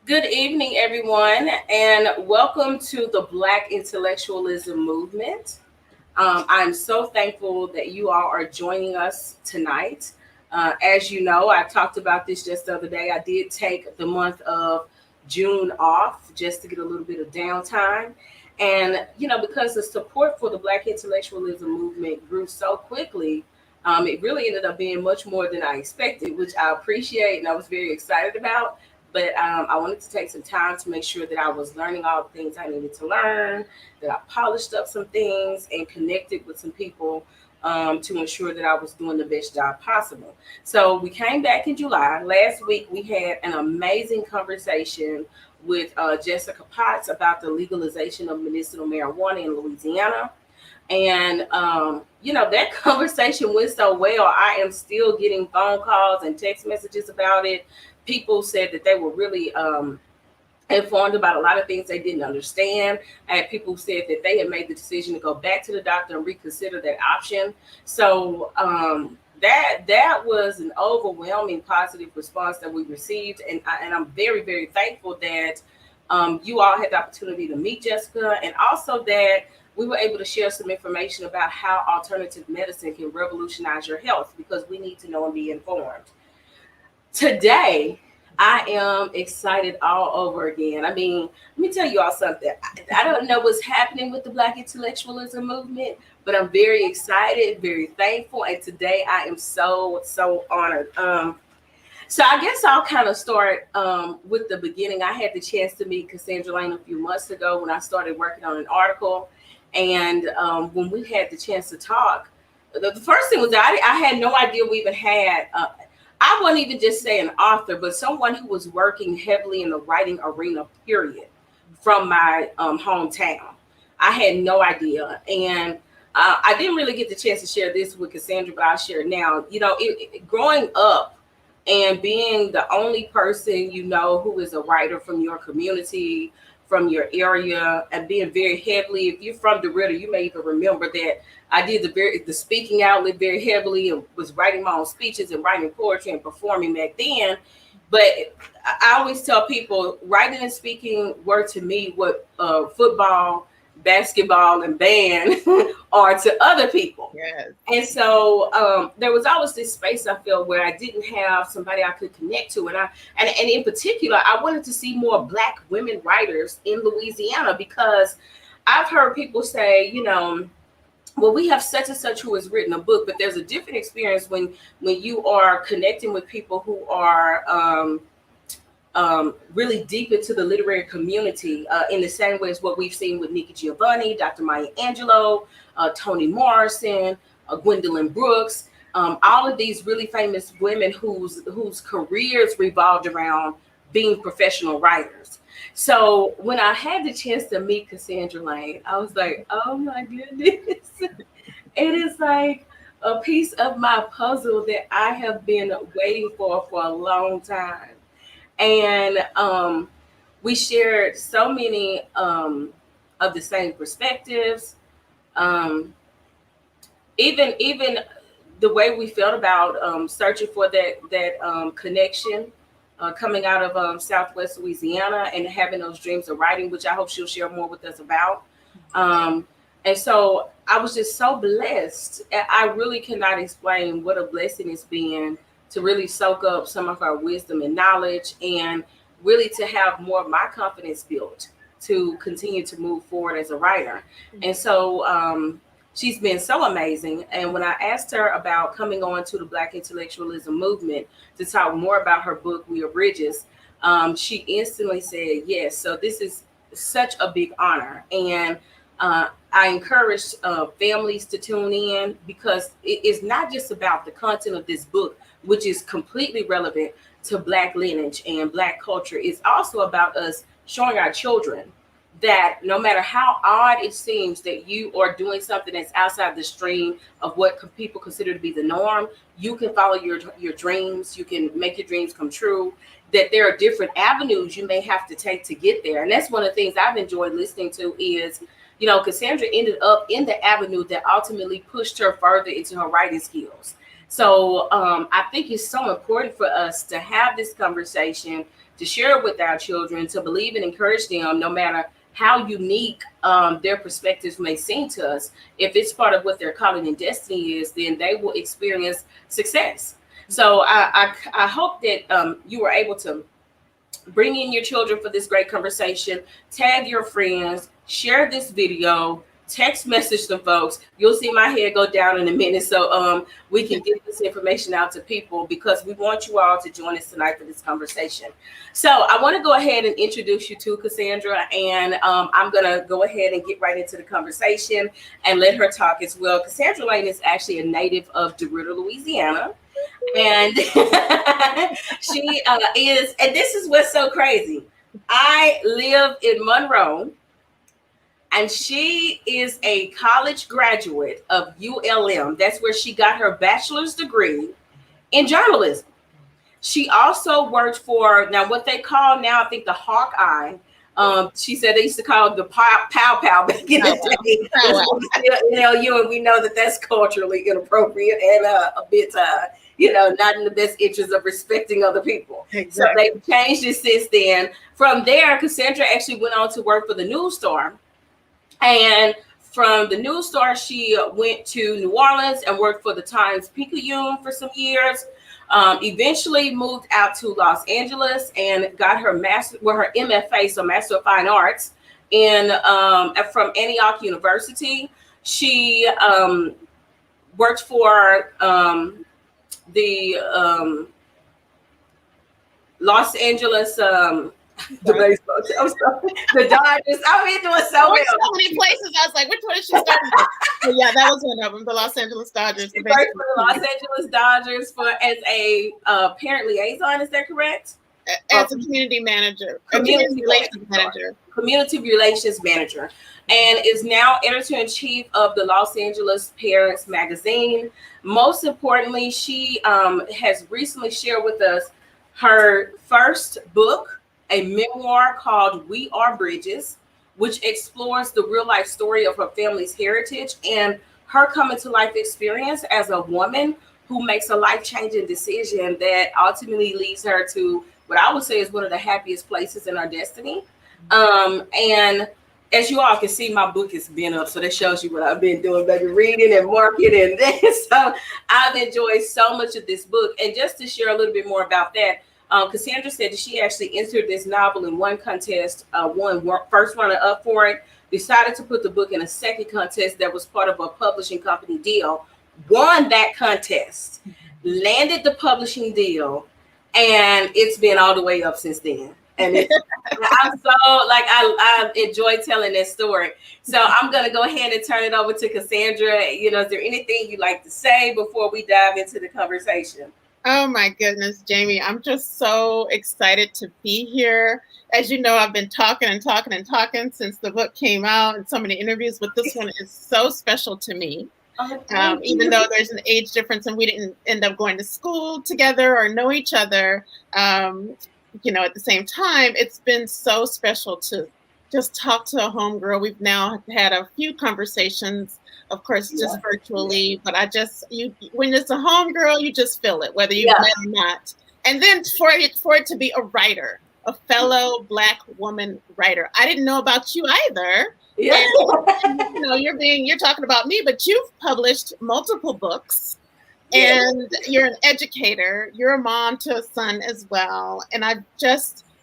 Good evening, everyone, and welcome to the Black Intellectualism Movement. I'm so thankful that you all are joining us tonight. As you know, I talked about this just the other day. I did take the month of June off just to get a little bit of downtime. And, because the support for the Black Intellectualism Movement grew so quickly, it really ended up being much more than I expected, which I appreciate and I was very excited about. But I wanted to take some time to make sure that I was learning all the things I needed to learn, that I polished up some things and connected with some people to ensure that I was doing the best job possible. So we came back in July. Last week, we had an amazing conversation with Jessica Potts about the legalization of medicinal marijuana in Louisiana. And, that conversation went so well. I am still getting phone calls and text messages about it. People said that they were really informed about a lot of things they didn't understand. I had people who said that they had made the decision to go back to the doctor and reconsider that option. So that was an overwhelming positive response that we received, and I'm very, very thankful that you all had the opportunity to meet Jessica, and also that we were able to share some information about how alternative medicine can revolutionize your health, because we need to know and be informed. Today, I am excited all over again. I mean, let me tell you all something. I don't know what's happening with the Black Intellectualism Movement, but I'm very excited, very thankful, and today I am so, so honored. So I guess I'll kind of start with the beginning. I had the chance to meet Cassandra Lane a few months ago when I started working on an article. And when we had the chance to talk, the first thing was that I had no idea we even had, I wouldn't even just say an author, but someone who was working heavily in the writing arena, period, from my hometown. I had no idea. And I didn't really get the chance to share this with Cassandra, but I'll share it now. Growing up, and being the only person who is a writer from your community, from your area, and being very heavily, if you're from DeRidder, you may even remember that I did the speaking outlet very heavily and was writing my own speeches and writing poetry and performing back then. But I always tell people writing and speaking were to me what football, basketball, and band are to other people. Yes. And so there was always this space I felt where I didn't have somebody I could connect to, and in particular, I wanted to see more Black women writers in Louisiana, because I've heard people say, well, we have such and such who has written a book, but there's a different experience when you are connecting with people who are really deep into the literary community in the same way as what we've seen with Nikki Giovanni, Dr. Maya Angelou, Toni Morrison, Gwendolyn Brooks, all of these really famous women whose careers revolved around being professional writers. So when I had the chance to meet Cassandra Lane, I was like, oh my goodness. It is like a piece of my puzzle that I have been waiting for a long time. And we shared so many of the same perspectives. Even the way we felt about searching for that connection coming out of Southwest Louisiana and having those dreams of writing, which I hope she'll share more with us about. And so I was just so blessed. I really cannot explain what a blessing it's been to really soak up some of her wisdom and knowledge, and really to have more of my confidence built to continue to move forward as a writer. And so she's been so amazing. And when I asked her about coming on to the Black Intellectualism Movement to talk more about her book, We Are Bridges, she instantly said yes. So this is such a big honor. And I encourage families to tune in, because it is not just about the content of this book, which is completely relevant to Black lineage and Black culture. It's also about us showing our children that no matter how odd it seems that you are doing something that's outside the stream of what people consider to be the norm, you can follow your dreams, you can make your dreams come true, that there are different avenues you may have to take to get there. And that's one of the things I've enjoyed listening to is, Cassandra ended up in the avenue that ultimately pushed her further into her writing skills. So I think it's so important for us to have this conversation, to share it with our children, to believe and encourage them, no matter how unique their perspectives may seem to us. If it's part of what their calling and destiny is, then they will experience success. So I hope that you were able to bring in your children for this great conversation, tag your friends, share this video, text message some folks. You'll see my head go down in a minute, so we can get this information out to people, because we want you all to join us tonight for this conversation. So I want to go ahead and introduce you to Cassandra, and I'm going to go ahead and get right into the conversation and let her talk as well. Cassandra Lane is actually a native of DeRidder, Louisiana. And she is, and this is what's so crazy. I live in Monroe, and she is a college graduate of ULM. That's where she got her bachelor's degree in journalism. She also worked for, now what they call now, I think, the Hawkeye. She said they used to call it the Pow Pow back in the day. NLU, and we know that that's culturally inappropriate and a bit, not in the best interest of respecting other people. Exactly. So they've changed it since then. From there, Cassandra actually went on to work for the News Star. And from the News Star, she went to New Orleans and worked for the Times-Picayune for some years. Eventually moved out to Los Angeles and got her her MFA, so Master of Fine Arts, from Antioch University. She worked for the Los Angeles the baseball. I'm sorry. The Dodgers. I've been doing so well. So many places. I was like, which one is she starting with? But yeah, that was one of them. The Los Angeles Dodgers. She worked for the Los Angeles Dodgers as a parent liaison. Is that correct? As a community manager. Community relations manager. And is now editor-in-chief of the Los Angeles Parents magazine. Most importantly, she has recently shared with us her first book, a memoir called We Are Bridges, which explores the real life story of her family's heritage and her coming to life experience as a woman who makes a life-changing decision that ultimately leads her to what I would say is one of the happiest places in her destiny. And as you all can see, my book has been up, so that shows you what I've been doing, baby, reading and marketing. So I've enjoyed so much of this book. And just to share a little bit more about that, Cassandra said that she actually entered this novel in one contest, won first runner-up for it, decided to put the book in a second contest that was part of a publishing company deal, won that contest, landed the publishing deal, and it's been all the way up since then. And I'm so, I enjoy telling that story. So I'm going to go ahead and turn it over to Cassandra. Is there anything you'd like to say before we dive into the conversation? Oh my goodness, Jamie, I'm just so excited to be here. As you know, I've been talking since the book came out, and so many interviews, but this one is so special to me. Even though there's an age difference and we didn't end up going to school together or know each other, at the same time, it's been so special to just talk to a homegirl. We've now had a few conversations, of course, just virtually, but when it's a homegirl, you just feel it, whether you met or not. And then for it to be a writer, a fellow Black woman writer. I didn't know about you either. Yeah. And, you're talking about me, but you've published multiple books. And you're an educator. You're a mom to a son as well. And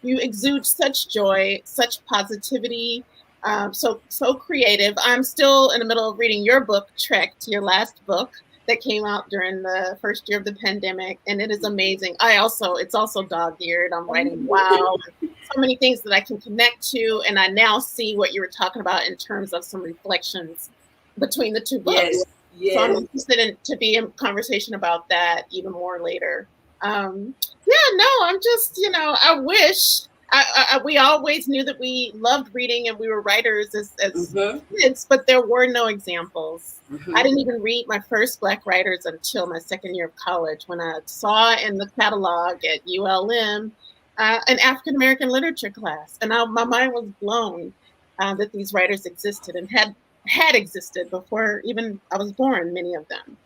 you exude such joy, such positivity, so creative. I'm still in the middle of reading your book, Trekked, your last book that came out during the first year of the pandemic. And it is amazing. It's also dog-eared. I'm writing wow. So many things that I can connect to. And I now see what you were talking about in terms of some reflections between the two books. Yes. Yes. So I'm interested to be in conversation about that even more later. I'm just, I wish we always knew that we loved reading and we were writers as kids, but there were no examples. I didn't even read my first Black writers until my second year of college, when I saw in the catalog at ULM an African American literature class, and my mind was blown that these writers existed and had existed before even I was born, many of them.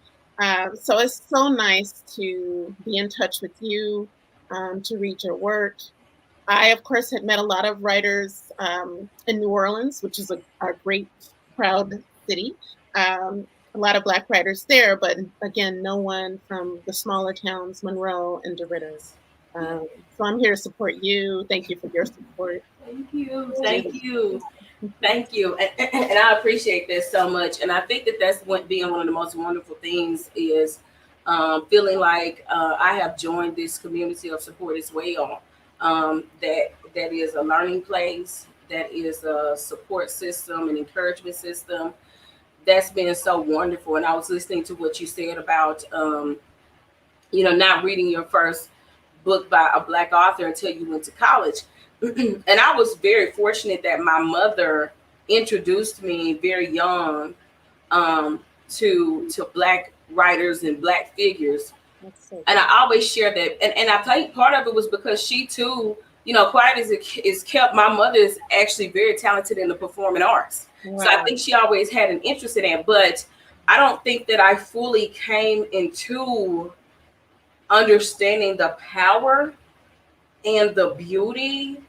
So it's so nice to be in touch with you, to read your work. I, of course, had met a lot of writers in New Orleans, which is a great, proud city. A lot of Black writers there, but again, no one from the smaller towns, Monroe and DeRidder. So I'm here to support you. Thank you for your support. Thank you. Thank you. Thank you. And I appreciate this so much. And I think that that's being one of the most wonderful things is feeling like I have joined this community of support as well. That is a learning place, that is a support system, an encouragement system. That's been so wonderful. And I was listening to what you said about, not reading your first book by a Black author until you went to college. And I was very fortunate that my mother introduced me very young to Black writers and Black figures. And I always share that. And I think part of it was because she too, quiet as it is kept, my mother is actually very talented in the performing arts. Wow. So I think she always had an interest in that. But I don't think that I fully came into understanding the power and the beauty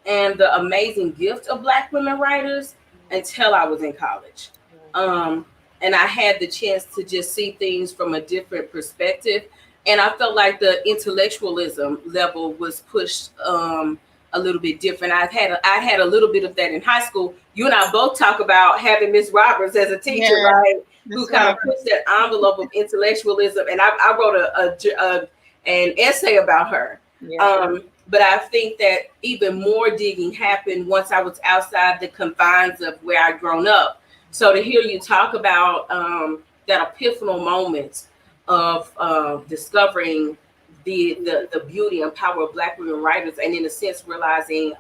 and the amazing gift of Black women writers until I was in college. And I had the chance to just see things from a different perspective. And I felt like the intellectualism level was pushed a little bit different. I had a little bit of that in high school. You and I both talk about having Miss Roberts as a teacher, right? Who kind of pushed that envelope of intellectualism. And I wrote an essay about her. Yeah. But I think that even more digging happened once I was outside the confines of where I'd grown up. So to hear you talk about that epiphanal moment of discovering the beauty and power of Black women writers, and in a sense realizing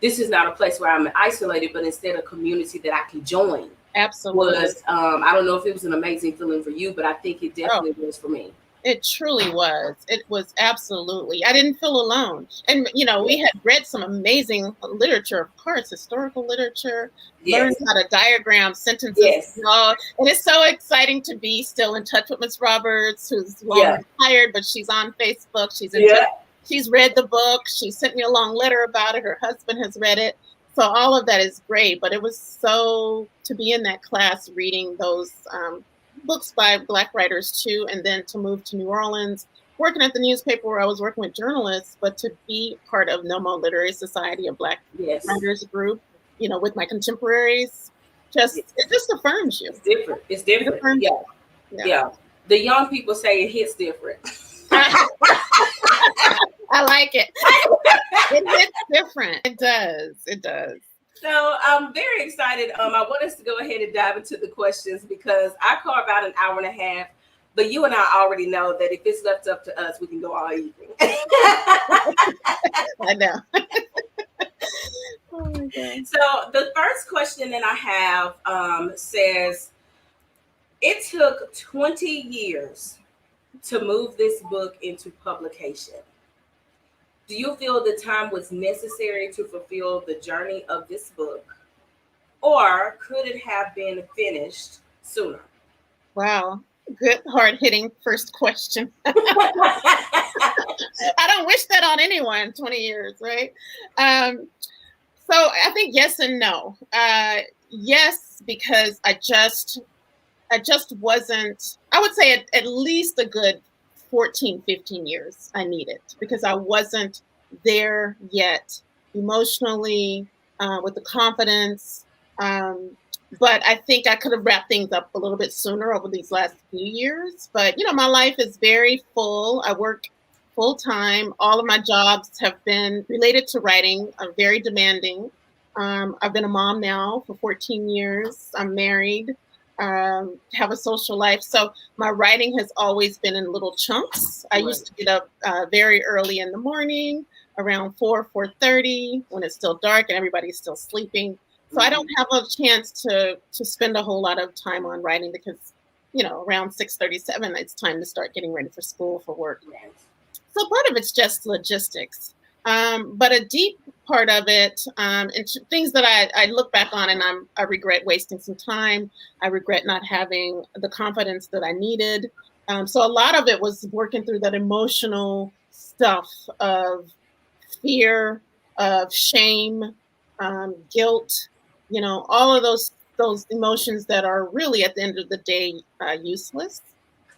this is not a place where I'm isolated, but instead a community that I can join. Absolutely. Was I don't know if it was an amazing feeling for you, but I think it definitely was for me. It truly was. It was absolutely. I didn't feel alone. And, we had read some amazing literature, of course, historical literature, learned how to diagram sentences. Yes. And it's so exciting to be still in touch with Miss Roberts, who's long retired, but she's on Facebook. She's in touch. She's read the book. She sent me a long letter about it. Her husband has read it. So all of that is great. But it was so to be in that class reading those books by Black writers too, and then to move to New Orleans, working at the newspaper where I was working with journalists, but to be part of NOMO Literary Society, a Black writers group, with my contemporaries, it just affirms you. It's different. Yeah. The young people say it hits different. I like it. It hits different. It does. So I'm very excited. I want us to go ahead and dive into the questions because I carve out an hour and a half, but you and I already know that if it's left up to us, we can go all evening. I know. Oh my God. So the first question that I have says, it took 20 years to move this book into publication. Do you feel the time was necessary to fulfill the journey of this book, or could it have been finished sooner? Wow. Good, hard-hitting first question. I don't wish that on anyone, 20 years, right? So I think yes and no. Yes, because I just wasn't, I would say at least a good 14, 15 years I needed because I wasn't there yet emotionally, with the confidence. But I think I could have wrapped things up a little bit sooner over these last few years. But, my life is very full. I work full time. All of my jobs have been related to writing, very demanding. I've been a mom now for 14 years. I'm married. Have a social life. So my writing has always been in little chunks. I used to get up very early in the morning, around 4:30 when it's still dark and everybody's still sleeping. So I don't have a chance to spend a whole lot of time on writing because, around 6:37, it's time to start getting ready for school, for work. So part of it's just logistics. But a deep part of it, and things that I look back on and I regret wasting some time. I regret not having the confidence that I needed. So a lot of it was working through that emotional stuff of fear, of shame, guilt, all of those emotions that are really at the end of the day useless.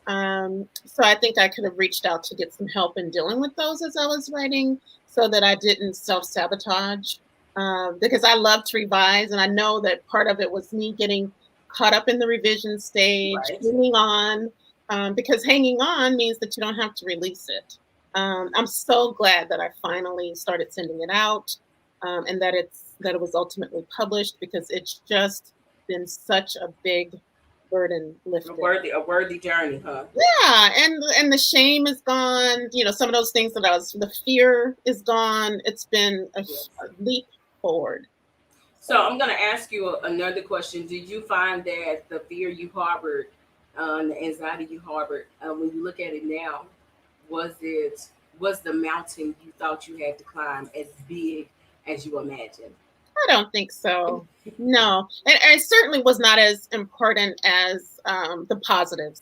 So I think I could have reached out to get some help in dealing with those as I was writing, so that I didn't self-sabotage. Because I love to revise, and I know that part of it was me getting caught up in the revision stage, Right. hanging on, because hanging on means that you don't have to release it. I'm so glad that I finally started sending it out, and that it was ultimately published, because it's just been such a big burden lifted. A worthy journey, huh? Yeah, and the shame is gone. Some of those things the fear is gone. It's been a leap forward. So I'm going to ask you another question. Did you find that the fear you harbored, the anxiety you harbored, when you look at it now, was the mountain you thought you had to climb as big as you imagined? I don't think so. No, and it certainly was not as important as the positives.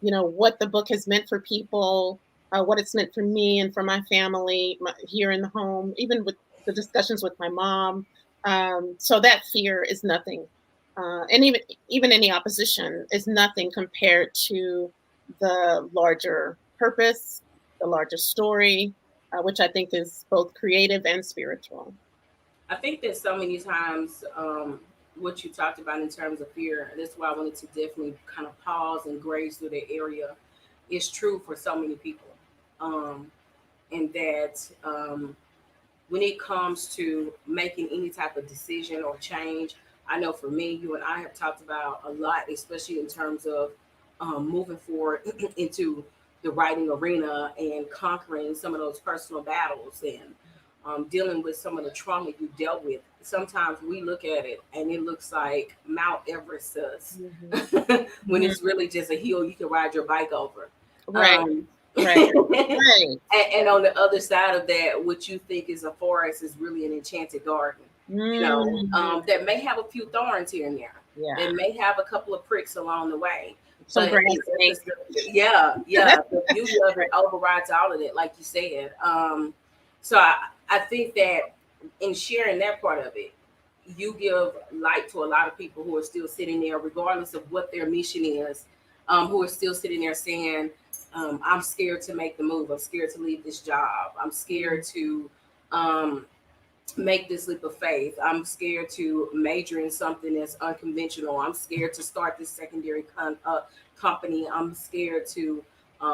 What the book has meant for people, what it's meant for me and for my family here in the home, even with the discussions with my mom. So that fear is nothing, and even any opposition is nothing compared to the larger purpose, the larger story, which I think is both creative and spiritual. I think that so many times, what you talked about in terms of fear, that's why I wanted to definitely kind of pause and graze through that area, is true for so many people. Um, and that when it comes to making any type of decision or change, I know for me, you and I have talked about a lot, especially in terms of moving forward into the writing arena and conquering some of those personal battles and dealing with some of the trauma you dealt with. Sometimes we look at it and it looks like Mount Everest does, Mhm. when Mhm. it's really just a hill you can ride your bike over. Right, Um, right, right. and on the other side of that, what you think is a forest is really an enchanted garden. Mhm. That may have a few thorns here and there. Yeah, That may have a couple of pricks along the way. some But grass snakes. yeah, the beauty of it overrides all of it, like you said. So I think that in sharing that part of it, you give light to a lot of people who are still sitting there, regardless of what their mission is, who are still sitting there saying, I'm scared to make the move. I'm scared to leave this job. I'm scared to um, make this leap of faith. I'm scared to major in something that's unconventional. I'm scared to start this secondary company. I'm scared to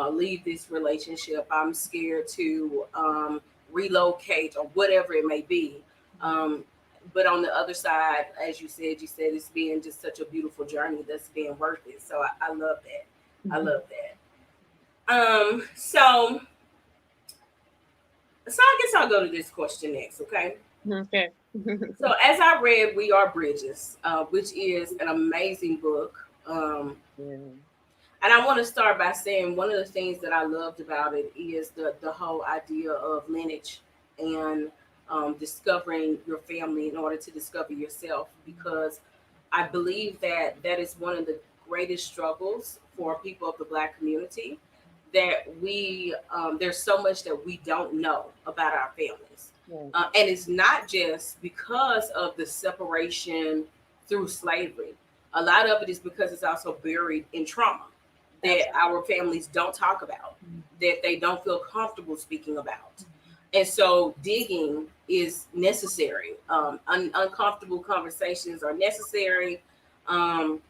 leave this relationship. I'm scared to relocate or whatever it may be. Um, but on the other side, as you said it's being just such a beautiful journey that's being worth it. So I love that. I Mhm. love that. So I guess I'll go to this question next, okay? Okay. So as I read We Are Bridges, which is an amazing book, Yeah. and I want to start by saying one of the things that I loved about it is the whole idea of lineage and discovering your family in order to discover yourself, because I believe that that is one of the greatest struggles for people of the Black community, that we there's so much that we don't know about our families, Right. and it's not just because of the separation through slavery. A lot of it is because it's also buried in trauma that Absolutely. our families don't talk about, Mhm. that they don't feel comfortable speaking about. And so digging is necessary. Uncomfortable conversations are necessary. Um,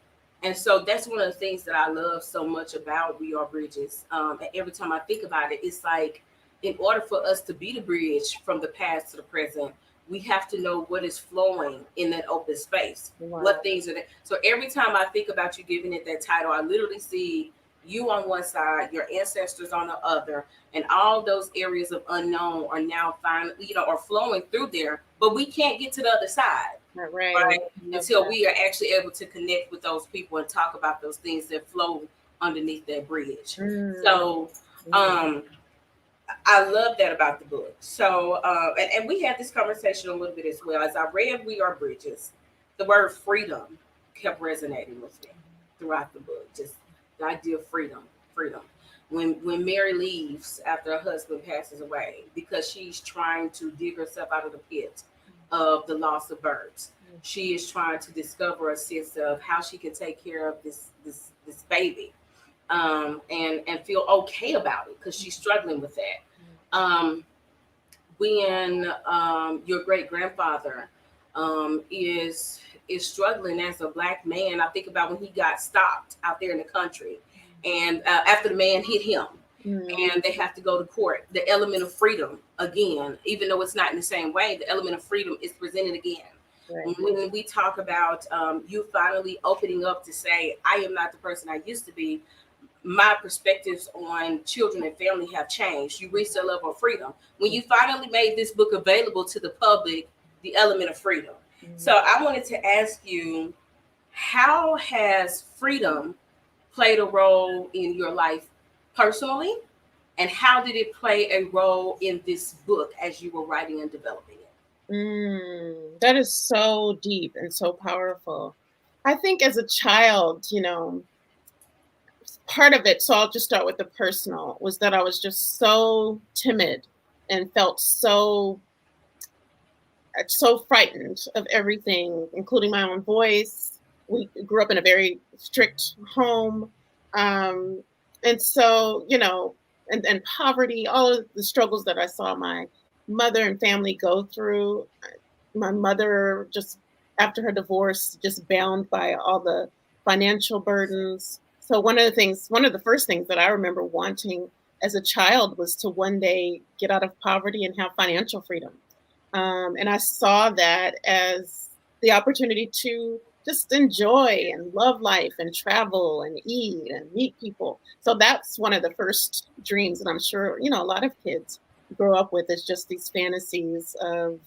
and so that's one of the things that I love so much about We Are Bridges. And every time I think about it, it's like, in order for us to be the bridge from the past to the present, we have to know what is flowing in that open space. Wow. What things are there. So every time I think about you giving it that title, I literally see you on one side, your ancestors on the other, and all those areas of unknown are now finally, are flowing through there, but we can't get to the other side, Right. Right. right? Love Until that. we are actually able to connect with those people and talk about those things that flow underneath that bridge. Mm. So, Mm. um, I love that about the book. So, and we had this conversation a little bit as well. As I read We Are Bridges, the word freedom kept resonating with me throughout the book. Just the idea of freedom, freedom. When Mary leaves after her husband passes away because she's trying to dig herself out of the pit of the loss of birds, she is trying to discover a sense of how she can take care of this baby, and feel okay about it because she's struggling with that. When your great grandfather is struggling as a black man, I think about when he got stopped out there in the country, and after the man hit him, and they have to go to court. The element of freedom again, even though it's not in the same way, the element of freedom is presented again. Right. When we talk about you finally opening up to say, I am not the person I used to be, my perspectives on children and family have changed. You reach a level of freedom. When you finally made this book available to the public, the element of freedom. So I wanted to ask you, how has freedom played a role in your life personally? And how did it play a role in this book as you were writing and developing it? That is so deep and so powerful. I think as a child, part of it, so I'll just start with the personal, was that I was just so timid and felt so frightened of everything, including my own voice. We grew up in a very strict home. And so, and poverty, all of the struggles that I saw my mother and family go through. My mother, just after her divorce, just bound by all the financial burdens. So one of the first things that I remember wanting as a child was to one day get out of poverty and have financial freedom. And I saw that as the opportunity to just enjoy and love life and travel and eat and meet people. So that's one of the first dreams that I'm sure, a lot of kids grow up with, is just these fantasies of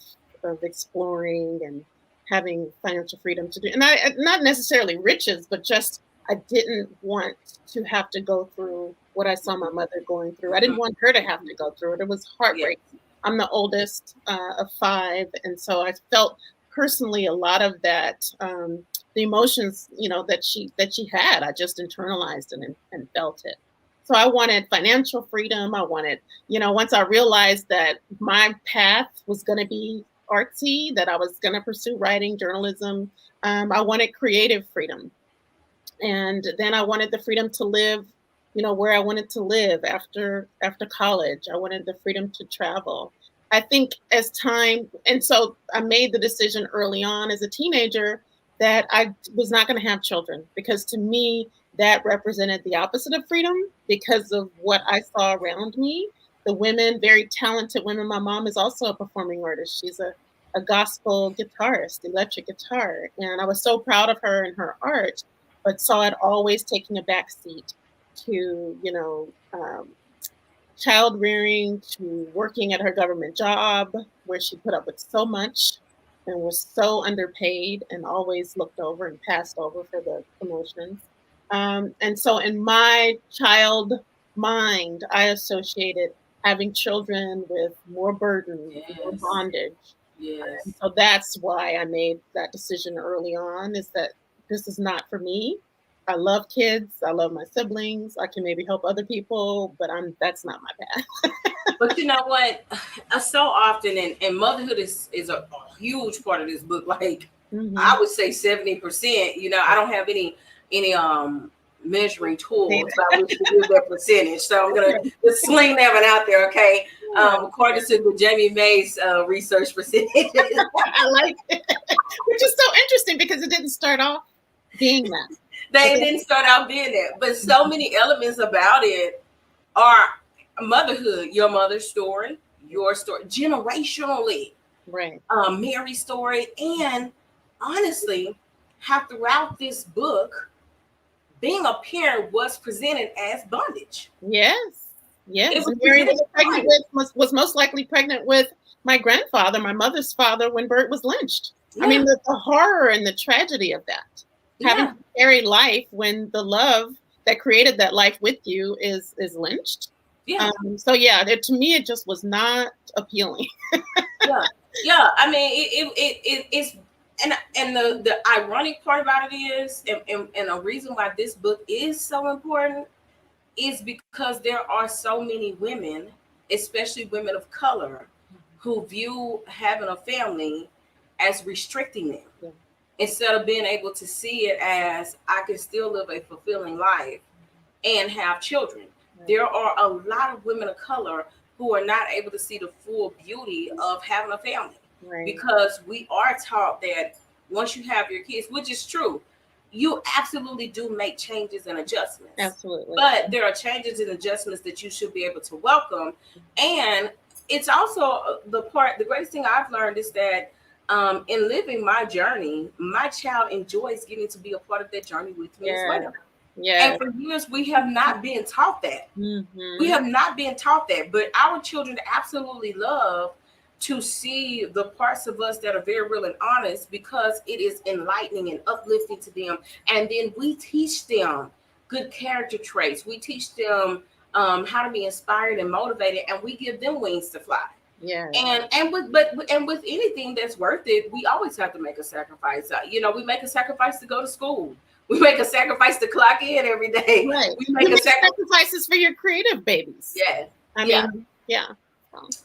exploring and having financial freedom to do. And not necessarily riches, but just I didn't want to have to go through what I saw my mother going through. I didn't want her to have to go through it. It was heartbreaking. Yeah. I'm the oldest of 5. And so I felt personally a lot of that, the emotions, that she had, I just internalized and felt it. So I wanted financial freedom. I wanted, once I realized that my path was going to be artsy, that I was going to pursue writing, journalism, I wanted creative freedom. And then I wanted the freedom to live, where I wanted to live after college. I wanted the freedom to travel. I think as time, and so I made the decision early on as a teenager that I was not going to have children, because to me, that represented the opposite of freedom because of what I saw around me. The women, very talented women. My mom is also a performing artist. She's a gospel guitarist, electric guitar. And I was so proud of her and her art, but saw it always taking a backseat to, child rearing, to working at her government job where she put up with so much and was so underpaid and always looked over and passed over for the promotions. And so in my child mind, I associated having children with more burden, yes, more bondage. Yes. So that's why I made that decision early on, is that this is not for me. I love kids. I love my siblings. I can maybe help other people, but that's not my path. But you know what? So often, and motherhood is a huge part of this book. Like, I would say 70%. I don't have any measuring tools by which to give that percentage. So I'm gonna just sling that one out there, okay? According to the Jamie Mays research percentage. I like it. Which is so interesting because it didn't start off being that. They didn't start out being that, but so many elements about it are motherhood. Your mother's story, your story, generationally, right? Mary's story, and honestly, how throughout this book, being a parent was presented as bondage. Yes. Mary was most likely pregnant with my grandfather, my mother's father, when Bert was lynched. Yeah. I mean, the horror and the tragedy of that. Having to carry life when the love that created that life with you is lynched. Yeah. So yeah, to me, it just was not appealing. Yeah. I mean, it's and the ironic part about it is, and a reason why this book is so important is because there are so many women, especially women of color, who view having a family as restricting them, instead of being able to see it as I can still live a fulfilling life and have children. There are a lot of women of color who are not able to see the full beauty of having a family, because we are taught that once you have your kids, which is true, you absolutely do make changes and adjustments. Absolutely. But there are changes and adjustments that you should be able to welcome. And it's also the greatest thing I've learned is that in living my journey, my child enjoys getting to be a part of that journey with me as well. And for years, we have not been taught that. We have not been taught that. But our children absolutely love to see the parts of us that are very real and honest, because it is enlightening and uplifting to them. And then we teach them good character traits. We teach them how to be inspired and motivated, and we give them wings to fly. And with anything that's worth it, we always have to make a sacrifice. We make a sacrifice to go to school. We make a sacrifice to clock in every day. Right. We make sacrifices for your creative babies. Yeah. I mean, yeah.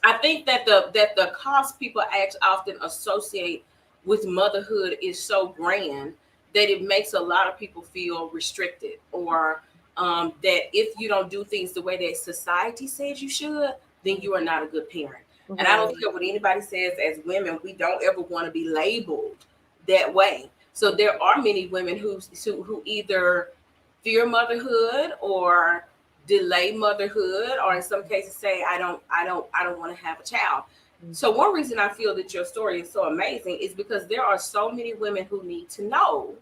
I think that the cost people often associate with motherhood is so grand that it makes a lot of people feel restricted, or that if you don't do things the way that society says you should, then you are not a good parent. And I don't care what anybody says. As women, we don't ever want to be labeled that way. So there are many women who either fear motherhood or delay motherhood, or in some cases say, I don't want to have a child. So one reason I feel that your story is so amazing is because there are so many women who need to know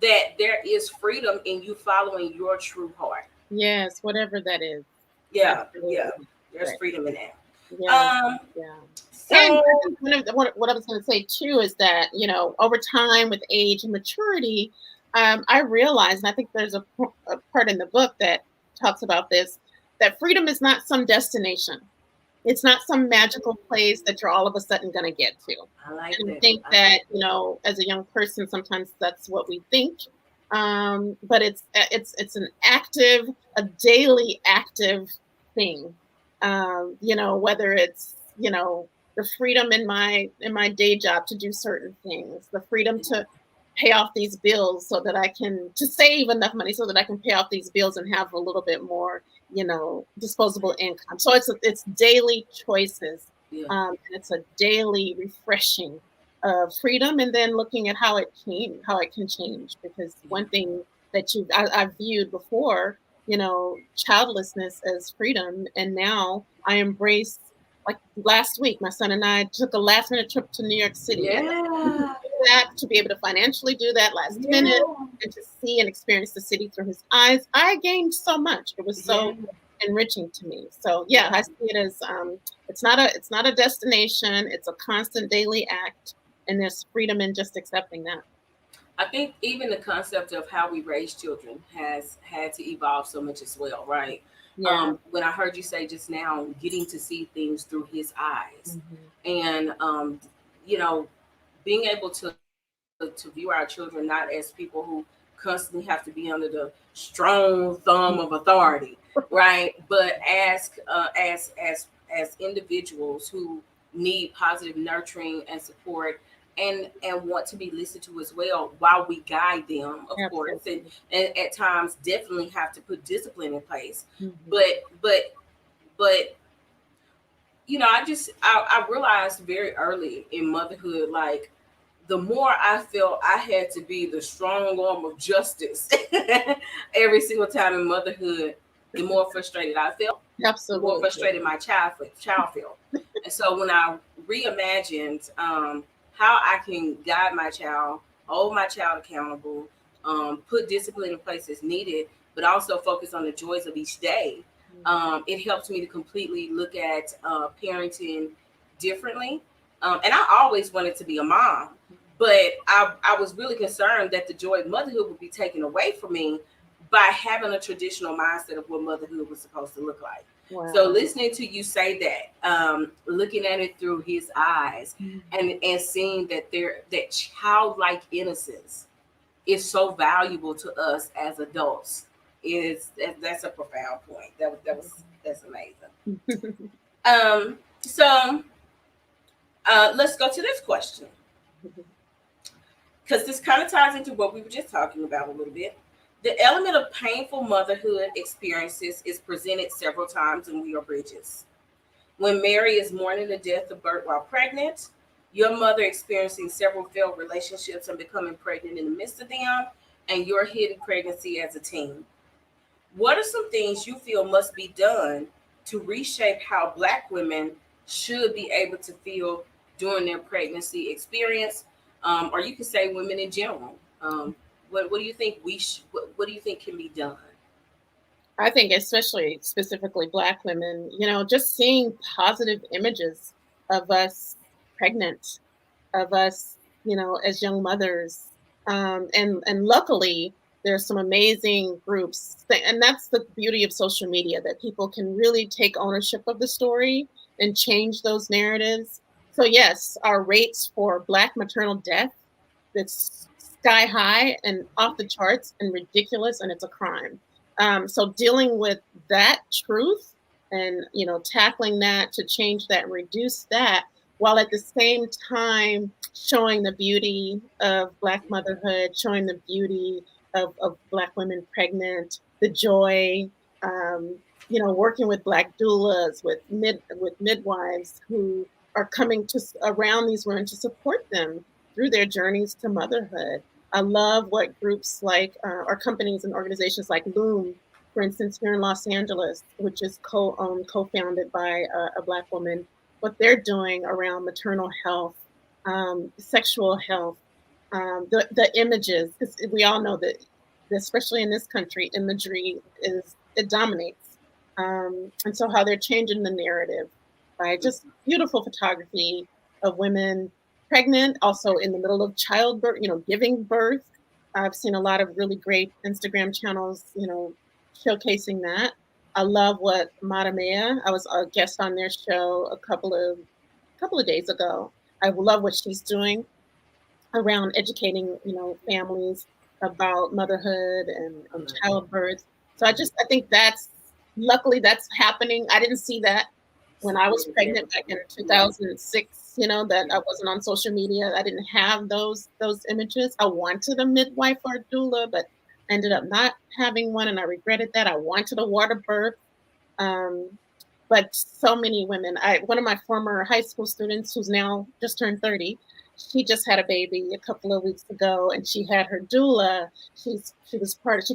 that there is freedom in you following your true heart. Yes, whatever that is. Yeah. There's freedom in that. So, and what I was going to say too is that, over time with age and maturity, I realized, and I think there's a part in the book that talks about this, that freedom is not some destination. It's not some magical place that you're all of a sudden going to get to. I think that, as a young person, sometimes that's what we think. But it's an active, a daily active thing. Whether it's, the freedom in my day job to do certain things, the freedom to pay off these bills so that I can, to save enough money so that I can pay off these bills and have a little bit more, disposable income. So it's daily choices. And it's a daily refreshing of freedom, and then looking at how it can change. Because one thing that I've viewed before, childlessness as freedom, and now I embrace, like last week, my son and I took a last minute trip to New York City. To be able to financially do that last minute, and to see and experience the city through his eyes, I gained so much. It was so enriching to me. So I see it as it's not a destination. It's a constant daily act, and there's freedom in just accepting that. I think even the concept of how we raise children has had to evolve so much as well, right? When I heard you say just now, getting to see things through his eyes, and being able to view our children not as people who constantly have to be under the strong thumb of authority, right? But as individuals who need positive nurturing and support, and want to be listened to as well, while we guide them, of course, and at times definitely have to put discipline in place. But I realized very early in motherhood, like, the more I felt I had to be the strong arm of justice every single time in motherhood, the more frustrated I felt. Absolutely. The more frustrated my child felt. And so when I reimagined how I can guide my child, hold my child accountable, put discipline in place as needed, but also focus on the joys of each day, it helps me to completely look at parenting differently. And I always wanted to be a mom, but I was really concerned that the joy of motherhood would be taken away from me by having a traditional mindset of what motherhood was supposed to look like. So Wow. listening to you say that, looking at it through his eyes, and seeing that that childlike innocence is so valuable to us as adults that's a profound point. That's amazing. So let's go to this question, because this kind of ties into what we were just talking about a little bit. The element of painful motherhood experiences is presented several times in We Are Bridges. When Mary is mourning the death of Bert while pregnant, your mother experiencing several failed relationships and becoming pregnant in the midst of them, and your hidden pregnancy as a teen. What are some things you feel must be done to reshape how Black women should be able to feel during their pregnancy experience, or you can say women in general? What do you think what do you think can be done? I think, especially specifically Black women, just seeing positive images of us pregnant, of us, as young mothers. And luckily, there's some amazing groups, and that's the beauty of social media, that people can really take ownership of the story and change those narratives. So yes, our rates for Black maternal death, that's sky high and off the charts and ridiculous, and it's a crime. So dealing with that truth and tackling that to change that and reduce that, while at the same time showing the beauty of Black motherhood, showing the beauty of Black women pregnant, the joy, working with Black doulas, with midwives who are coming to around these women to support them through their journeys to motherhood. I love what groups like or companies and organizations like Loom, for instance, here in Los Angeles, which is co-owned, co-founded by a Black woman, what they're doing around maternal health, sexual health, the images, because we all know that, especially in this country, imagery it dominates, and so how they're changing the narrative by just beautiful photography of women pregnant, also in the middle of childbirth, giving birth. I've seen a lot of really great Instagram channels, showcasing that. I love what Matamea. I was a guest on their show a couple of days ago. I love what she's doing around educating, families about motherhood and childbirth. So I think luckily that's happening. I didn't see that when I was Supporting pregnant back in everything. Yeah. 2006, that I wasn't on social media. I didn't have those images. I wanted a midwife or a doula, but ended up not having one, and I regretted that. I wanted a water birth. Um, but so many women. One of my former high school students, who's now just turned 30, she just had a baby a couple of weeks ago, and she had her doula. She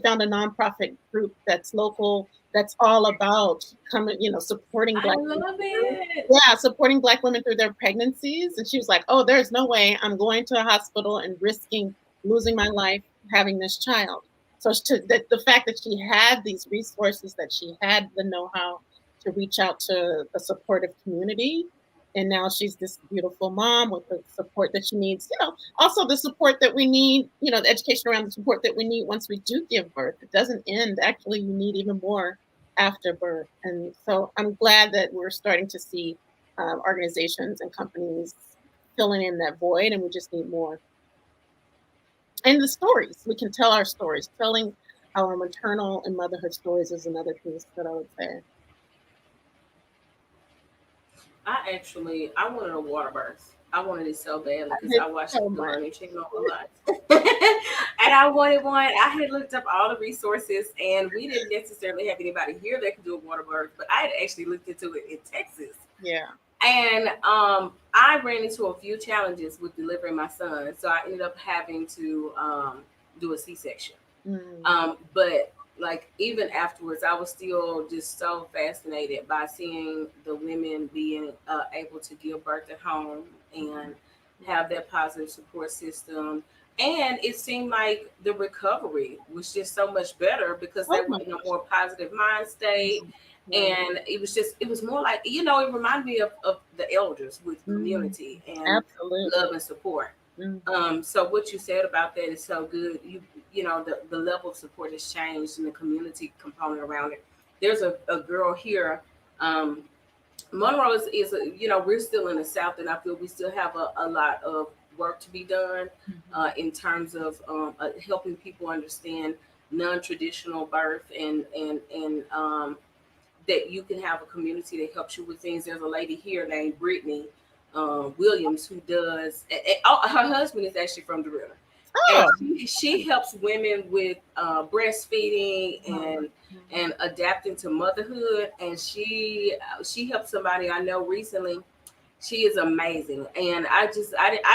found a nonprofit group that's local, that's all about coming, supporting I Black women love through, it. yeah, supporting Black women through their pregnancies. And she was like, "Oh, there's no way I'm going to a hospital and risking losing my life having this child." So the fact that she had these resources, that she had the know-how to reach out to a supportive community. And now she's this beautiful mom with the support that she needs. Also the support that we need, the education around the support that we need once we do give birth. It doesn't end. Actually, you need even more after birth. And so I'm glad that we're starting to see organizations and companies filling in that void, and we just need more. And the stories, we can tell our stories. Telling our maternal and motherhood stories is another piece that I would say. I wanted a water birth. I wanted it so badly I because did I watched so the much. Learning Channel a lot, and I wanted one. I had looked up all the resources, and we didn't necessarily have anybody here that could do a water birth, but I had actually looked into it in Texas, Yeah. and I ran into a few challenges with delivering my son, so I ended up having to do a C-section. Mm. But like even afterwards, I was still just so fascinated by seeing the women being able to give birth at home and have that positive support system. And it seemed like the recovery was just so much better because they Oh were my in a gosh. more positive mind state. Right. And it was more like, it reminded me of the elders with Mm. community and Absolutely. love and support. Mhm. So what you said about that is so good. The level of support has changed and the community component around it. There's a girl here Um, Monroe is we're still in the South, and I feel we still have a lot of work to be done in terms of helping people understand non-traditional birth and that you can have a community that helps you with things. There's a lady here named Brittany Williams who does. Her husband is actually from the river, Oh. and she helps women with breastfeeding and adapting to motherhood. And she helped somebody I know recently. She is amazing, and I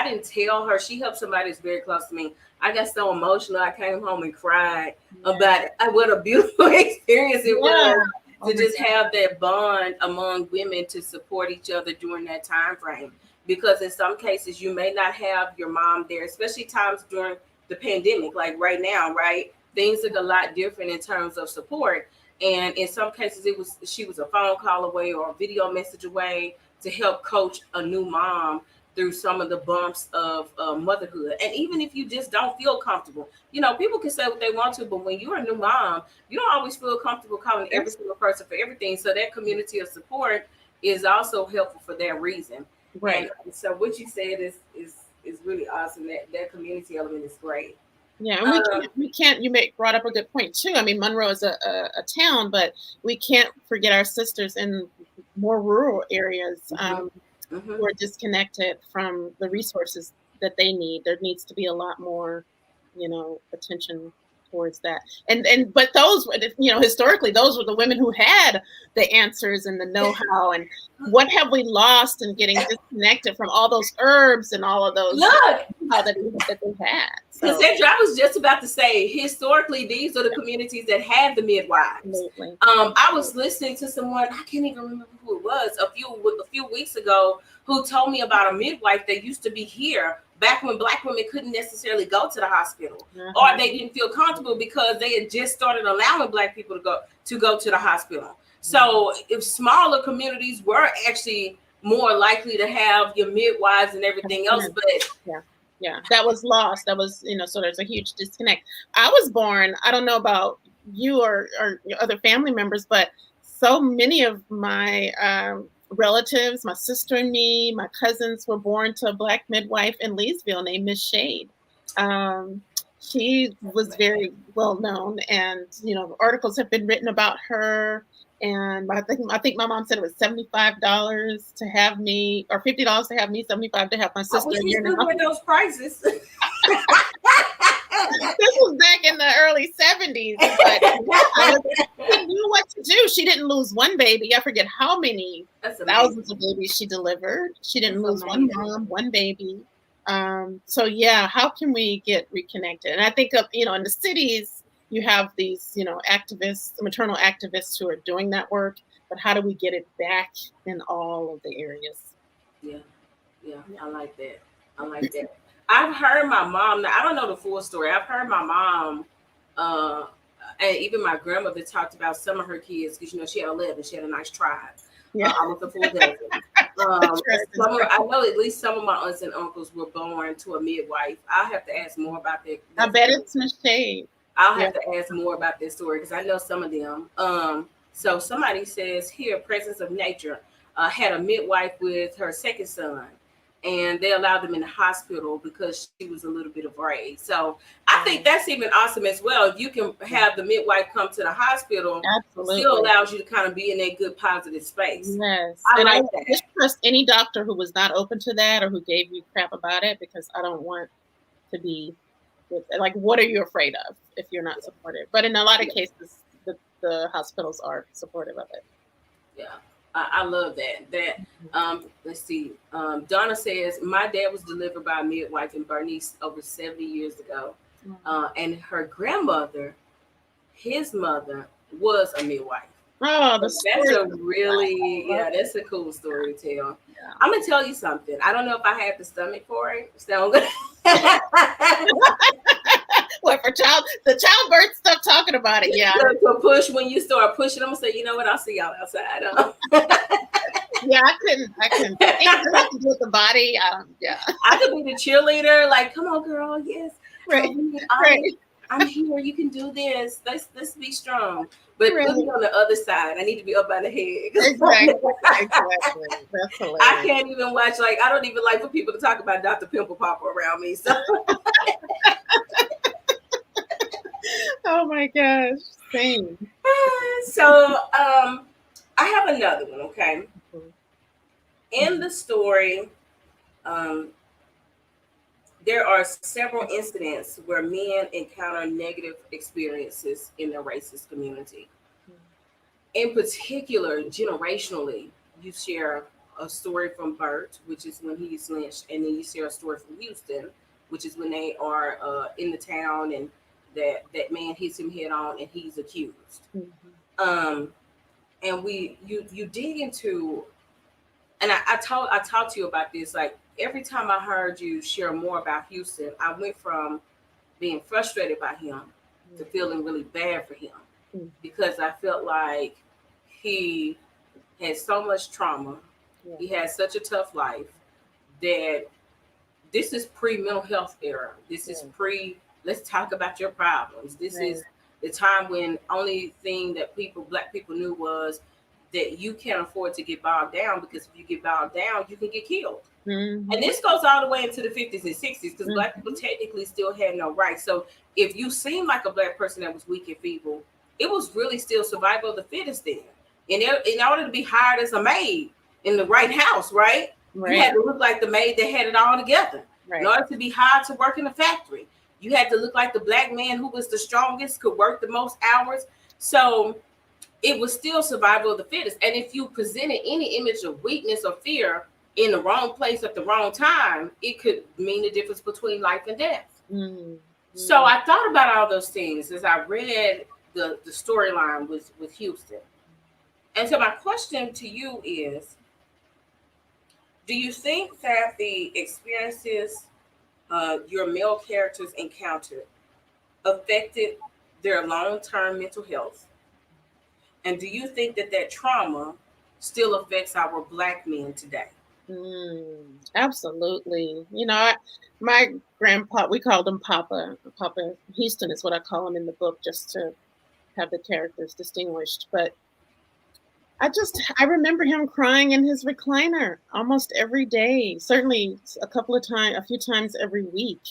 didn't tell her. She helped somebody that's very close to me. I got so emotional. I came home and cried about what a beautiful experience it was to just have that bond among women to support each other during that time frame. Because in some cases, you may not have your mom there, especially times during the pandemic, like right now, right? Things look a lot different in terms of support. And in some cases, she was a phone call away or a video message away to help coach a new mom through some of the bumps of motherhood. And even if you just don't feel comfortable, people can say what they want to, but when you're a new mom, you don't always feel comfortable calling every single person for everything. So that community of support is also helpful for that reason. Right. And so what you said is really awesome. That community element is great. Yeah, and we can't. You brought up a good point too. I mean, Monroe is a town, but we can't forget our sisters in more rural areas who are disconnected from the resources that they need. There needs to be a lot more, attention towards that. But those, historically, those were the women who had the answers and the know-how. And what have we lost in getting disconnected from all those herbs and all of those that they had? Cassandra, I was just about to say, historically, these are the communities that have the midwives. Absolutely. I was listening to someone, I can't even remember who it was, a few weeks ago, who told me about a midwife that used to be here back when Black women couldn't necessarily go to the hospital, or they didn't feel comfortable because they had just started allowing Black people to go to the hospital. So if smaller communities were actually more likely to have your midwives and everything else, but yeah, that was lost. That was, so there's a huge disconnect. I was born, I don't know about you or your other family members, but so many of my relatives, my sister and me, my cousins were born to a Black midwife in Leesville named Miss Shade. She was very well known, and articles have been written about her. And I think my mom said it was $75 to have me, or $50 to have me, $75 to have my sister. I wish we those prices. This was back in the early 70s, but she knew what to do. She didn't lose one baby. I forget how many thousands of babies she delivered. She didn't lose one mom, one baby. So yeah, how can we get reconnected? And I think of, in the cities, you have these, activists, maternal activists who are doing that work, but how do we get it back in all of the areas? Yeah, I like that. I've heard my mom, now I don't know the full story. I've heard my mom, and even my grandmother talked about some of her kids, because, she had 11, she had a nice tribe. Yeah. Almost a full dozen. I know at least some of my aunts and uncles were born to a midwife. I'll have to ask more about that. I bet it's Miss Shade. I'll have to ask more about this story because I know some of them. So somebody says here, Presence of Nature had a midwife with her second son, and they allowed them in the hospital because she was a little bit afraid. So I think that's even awesome as well. If you can have the midwife come to the hospital, absolutely, still allows you to kind of be in that good positive space. Yes, I like that. Just trust any doctor who was not open to that or who gave you crap about it, because I don't want to be like, what are you afraid of if you're not supportive? But in a lot of cases, the hospitals are supportive of it. Yeah, I love that. Let's see. Donna says, my dad was delivered by a midwife in Bernice over 70 years ago. And her grandmother, his mother, was a midwife. Oh, that's a really, that's a cool story to tell. Yeah. I'm gonna tell you something. I don't know if I have the stomach for it. So what, for the childbirth stuff, talking about it? Yeah. To push, when you start pushing, I'm gonna say, you know what? I'll see y'all outside. Yeah, I couldn't. It has to do with the body. Yeah. I could be the cheerleader. Like, come on, girl. Yes. Right. I'm here. You can do this. Let's be strong. But Right. put me on the other side. I need to be up by the head. Exactly. Exactly. That's I hilarious. can't even watch, like, I don't even like for people to talk about Dr. Pimple Popper around me. So Oh my gosh. Same. I have another one, okay? In the story, um, there are several incidents where men encounter negative experiences in the racist community. In particular, generationally, you share a story from Burt, which is when he's lynched, and then you share a story from Houston, which is when they are in the town and that man hits him head on and he's accused. Um, and you dig into, and I talked to you about this, like every time I heard you share more about Houston, I went from being frustrated by him to feeling really bad for him because I felt like he had so much trauma. Yeah. He had such a tough life that this is pre mental health era. This is pre, let's talk about your problems. This is the time when only thing that black people knew was that you can't afford to get bogged down, because if you get bogged down, you can get killed. And this goes all the way into the 50s and 60s, because black people technically still had no rights. So if you seemed like a black person that was weak and feeble, it was really still survival of the fittest then. And in order to be hired as a maid in the right house, right? You had to look like the maid that had it all together. In order to be hired to work in a factory, you had to look like the black man who was the strongest, could work the most hours. So it was still survival of the fittest. And if you presented any image of weakness or fear in the wrong place at the wrong time, it could mean the difference between life and death. So I thought about all those things as I read the storyline with Houston. And so my question to you is, do you think that the experiences your male characters encountered affected their long-term mental health? And do you think that trauma still affects our black men today? Absolutely. My grandpa, we called him Papa. Papa Houston is what I call him in the book, just to have the characters distinguished. But I remember him crying in his recliner almost every day, certainly a few times every week.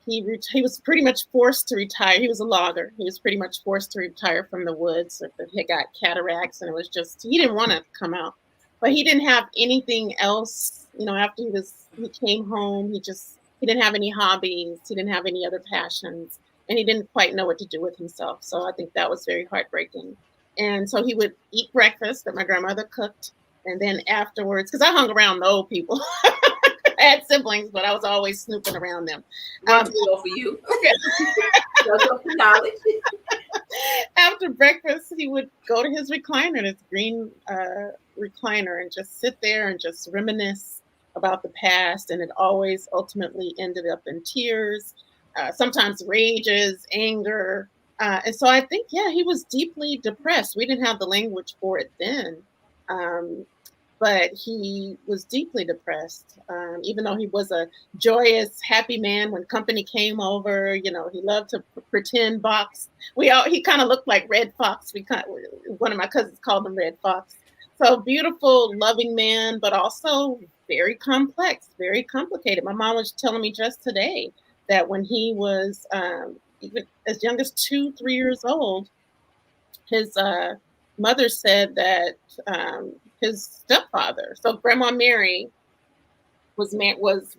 He was pretty much forced to retire. He was a logger. He was pretty much forced to retire from the woods. He got cataracts, and it was just, he didn't want to come out. But he didn't have anything else. After he came home, he didn't have any hobbies. He didn't have any other passions, and he didn't quite know what to do with himself. So I think that was very heartbreaking. And so he would eat breakfast that my grandmother cooked. And then afterwards, because I hung around the old people, I had siblings, but I was always snooping around them. For you. Knowledge. After breakfast, he would go to his recliner, his green recliner, and just sit there and just reminisce about the past. And it always ultimately ended up in tears, sometimes rages, anger. And so I think, he was deeply depressed. We didn't have the language for it then. But he was deeply depressed, even though he was a joyous, happy man when company came over. He loved to pretend box. He kind of looked like Red Fox. One of my cousins called him Red Fox. So beautiful, loving man, but also very complex, very complicated. My mom was telling me just today that when he was even as young as 2-3 years old, his mother said that his stepfather, so Grandma Mary, was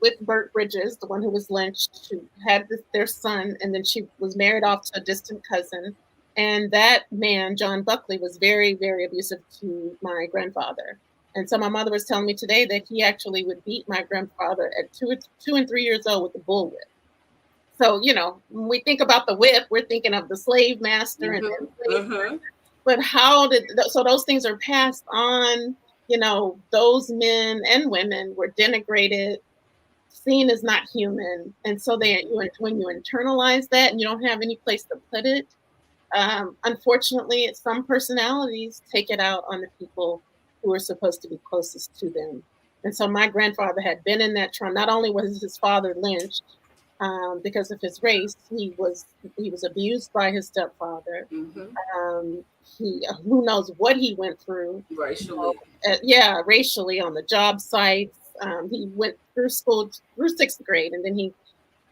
with Burt Bridges, the one who was lynched. She had their son, and then she was married off to a distant cousin. And that man, John Buckley, was very, very abusive to my grandfather. And so my mother was telling me today that he actually would beat my grandfather at 2 and 3 years old with the bullwhip. So, when we think about the whip, we're thinking of the slave master and but so those things are passed on. Those men and women were denigrated, seen as not human. And so when you internalize that and you don't have any place to put it, unfortunately, some personalities take it out on the people who are supposed to be closest to them. And so my grandfather had been in that trauma. Not only was his father lynched, because of his race. He was abused by his stepfather. Mm-hmm. He who knows what he went through. Racially. Yeah, racially on the job sites. He went through school through 6th grade, and then he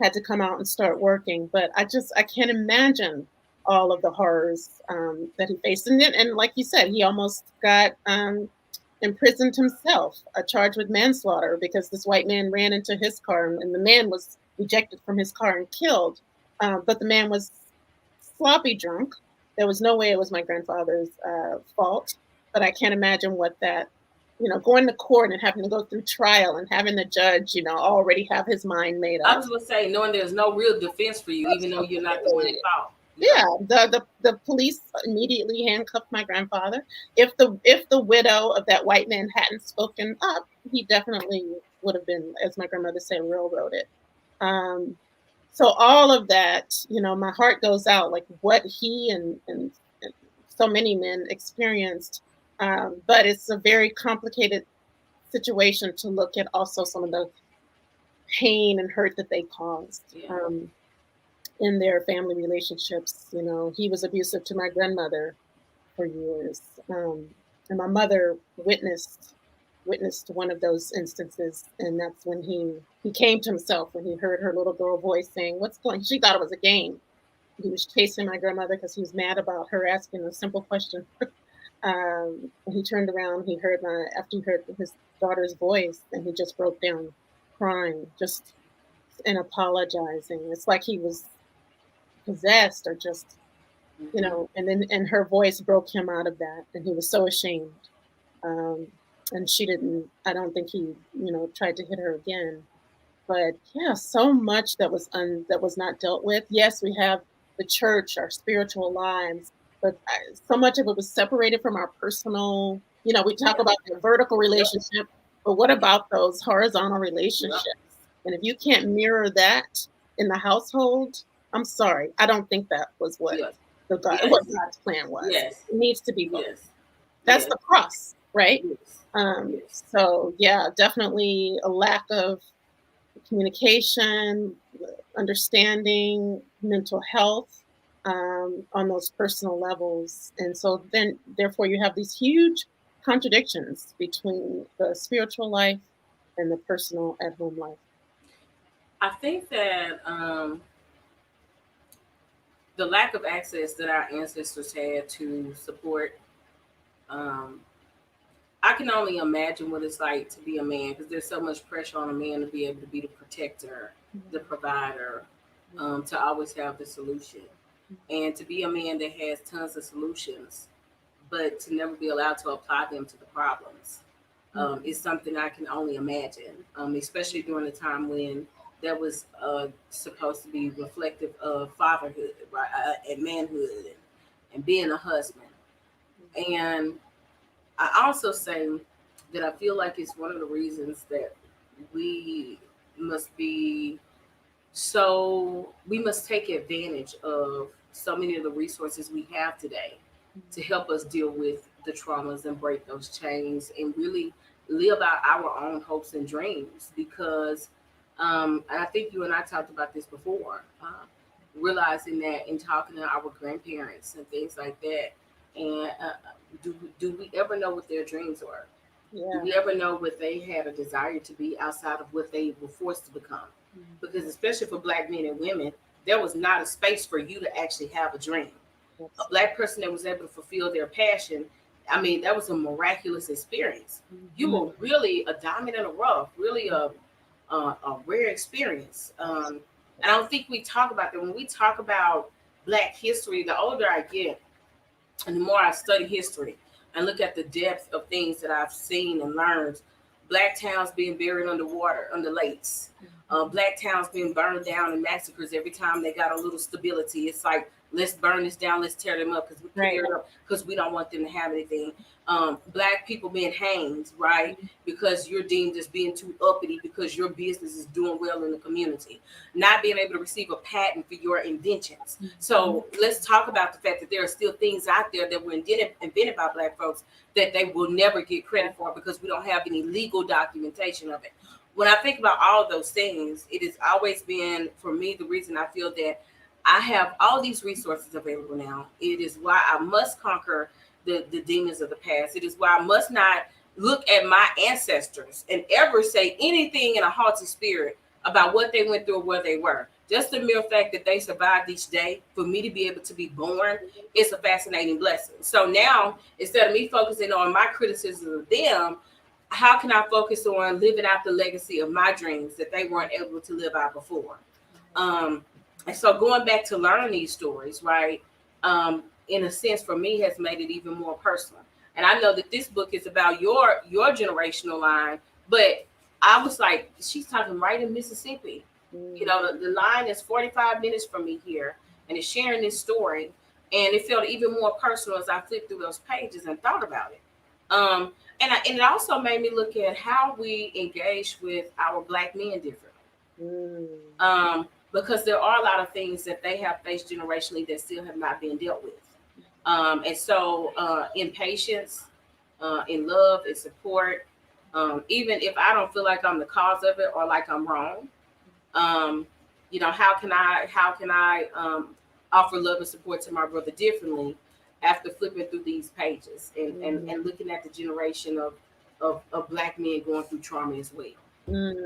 had to come out and start working. But I can't imagine all of the horrors that he faced. And like you said, he almost got imprisoned himself, charged with manslaughter because this white man ran into his car, and the man was ejected from his car and killed. But the man was sloppy drunk. There was no way it was my grandfather's fault. But I can't imagine what that, going to court and having to go through trial and having the judge, already have his mind made I up. was going to say, knowing there's no real defense for you, even though you're not the one at fault. Yeah, the police immediately handcuffed my grandfather. If the widow of that white man hadn't spoken up, he definitely would have been, as my grandmother said, railroaded. So all of that, my heart goes out, like what he and so many men experienced. But it's a very complicated situation to look at also some of the pain and hurt that they caused. Yeah. In their family relationships. He was abusive to my grandmother for years. And my mother witnessed one of those instances, and that's when he came to himself when he heard her little girl voice saying, "What's going?" She thought it was a game. He was chasing my grandmother because he was mad about her asking a simple question. And he turned around, after he heard his daughter's voice, and he just broke down crying, just and apologizing. It's like he was possessed or just, and her voice broke him out of that, and he was so ashamed. And she didn't, I don't think he, tried to hit her again. But yeah, so much that was not dealt with. Yes, we have the church, our spiritual lives, but so much of it was separated from our personal, we talk about the vertical relationship, but what about those horizontal relationships? And if you can't mirror that in the household, I'm sorry, I don't think that was what what God's plan was. Yes. It needs to be both. Yes. That's the cross, right? Yes. So yeah, definitely a lack of communication, understanding, mental health on those personal levels. And so then, therefore, you have these huge contradictions between the spiritual life and the personal at-home life. I think that the lack of access that our ancestors had to support, I can only imagine what it's like to be a man, because there's so much pressure on a man to be able to be the protector, the provider, to always have the solution. And to be a man that has tons of solutions, but to never be allowed to apply them to the problems, is something I can only imagine, especially during the time when that was supposed to be reflective of fatherhood, right, and manhood, and being a husband. And I also say that I feel like it's one of the reasons that we must be we must take advantage of so many of the resources we have today to help us deal with the traumas and break those chains and really live out our own hopes and dreams. Because and I think you and I talked about this before, realizing that in talking to our grandparents and things like that, and do we ever know what their dreams were? Do we ever know what they had a desire to be outside of what they were forced to become? Because especially for Black men and women, there was not a space for you to actually have a dream. A Black person that was able to fulfill their passion, I mean, that was a miraculous experience. You were really a diamond in the rough, really a rare experience. I don't think we talk about that. When we talk about Black history, the older I get and the more I study history and look at the depth of things that I've seen and learned, Black towns being buried underwater, under lakes, Black towns being burned down and massacres every time they got a little stability. It's like, let's burn this down, let's tear them up, because we tear it up because we don't want them to have anything. Black people being hanged, right? Because you're deemed as being too uppity because your business is doing well in the community. Not being able to receive a patent for your inventions. So let's talk about the fact that there are still things out there that were invented by Black folks that they will never get credit for because we don't have any legal documentation of it. when I think about all of those things, it has always been for me the reason I feel that I have all these resources available now. It is why I must conquer the demons of the past. It is why I must not look at my ancestors and ever say anything in a haughty spirit about what they went through or where they were. Just the mere fact that they survived each day, for me to be able to be born, is a fascinating blessing. So now, instead of me focusing on my criticism of them, how can I focus on living out the legacy of my dreams that they weren't able to live out before? Um, and so going back to learn these stories, right? In a sense, for me, has made it even more personal. And I know that this book is about your generational line, but I was like, she's talking right in Mississippi. You know, the line is 45 minutes from me here, and it's sharing this story, and it felt even more personal as I flipped through those pages and thought about it. And it also made me look at how we engage with our Black men differently. Because there are a lot of things that they have faced generationally that still have not been dealt with. And so, in patience, in love, in support, even if I don't feel like I'm the cause of it or like I'm wrong, you know, how can I offer love and support to my brother differently after flipping through these pages and looking at the generation of Black men going through trauma as well,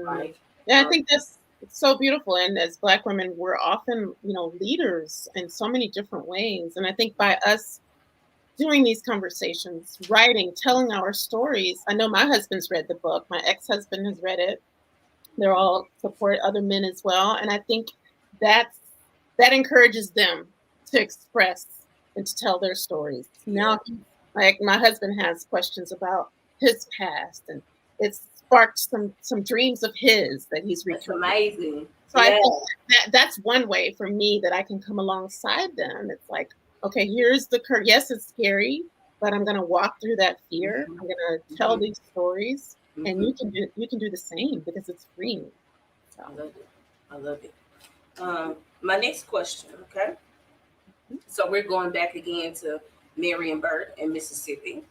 right? Yeah, I think that's so beautiful. And as Black women, we're often, leaders in so many different ways. And I think by us doing these conversations, writing, telling our stories, I know my husband's read the book, my ex-husband has read it. They're all support other men as well. And I think that encourages them to express and to tell their stories. Now, like my husband has questions about his past, and it's sparked some dreams of his that he's recreating. That's amazing. So I think that's one way for me that I can come alongside them. It's like, okay, here's the current. Yes, it's scary, but I'm going to walk through that fear. I'm going to tell these stories, and you can do the same because it's freeing. So. I love it. My next question, okay? So we're going back again to Marion Burt in Mississippi.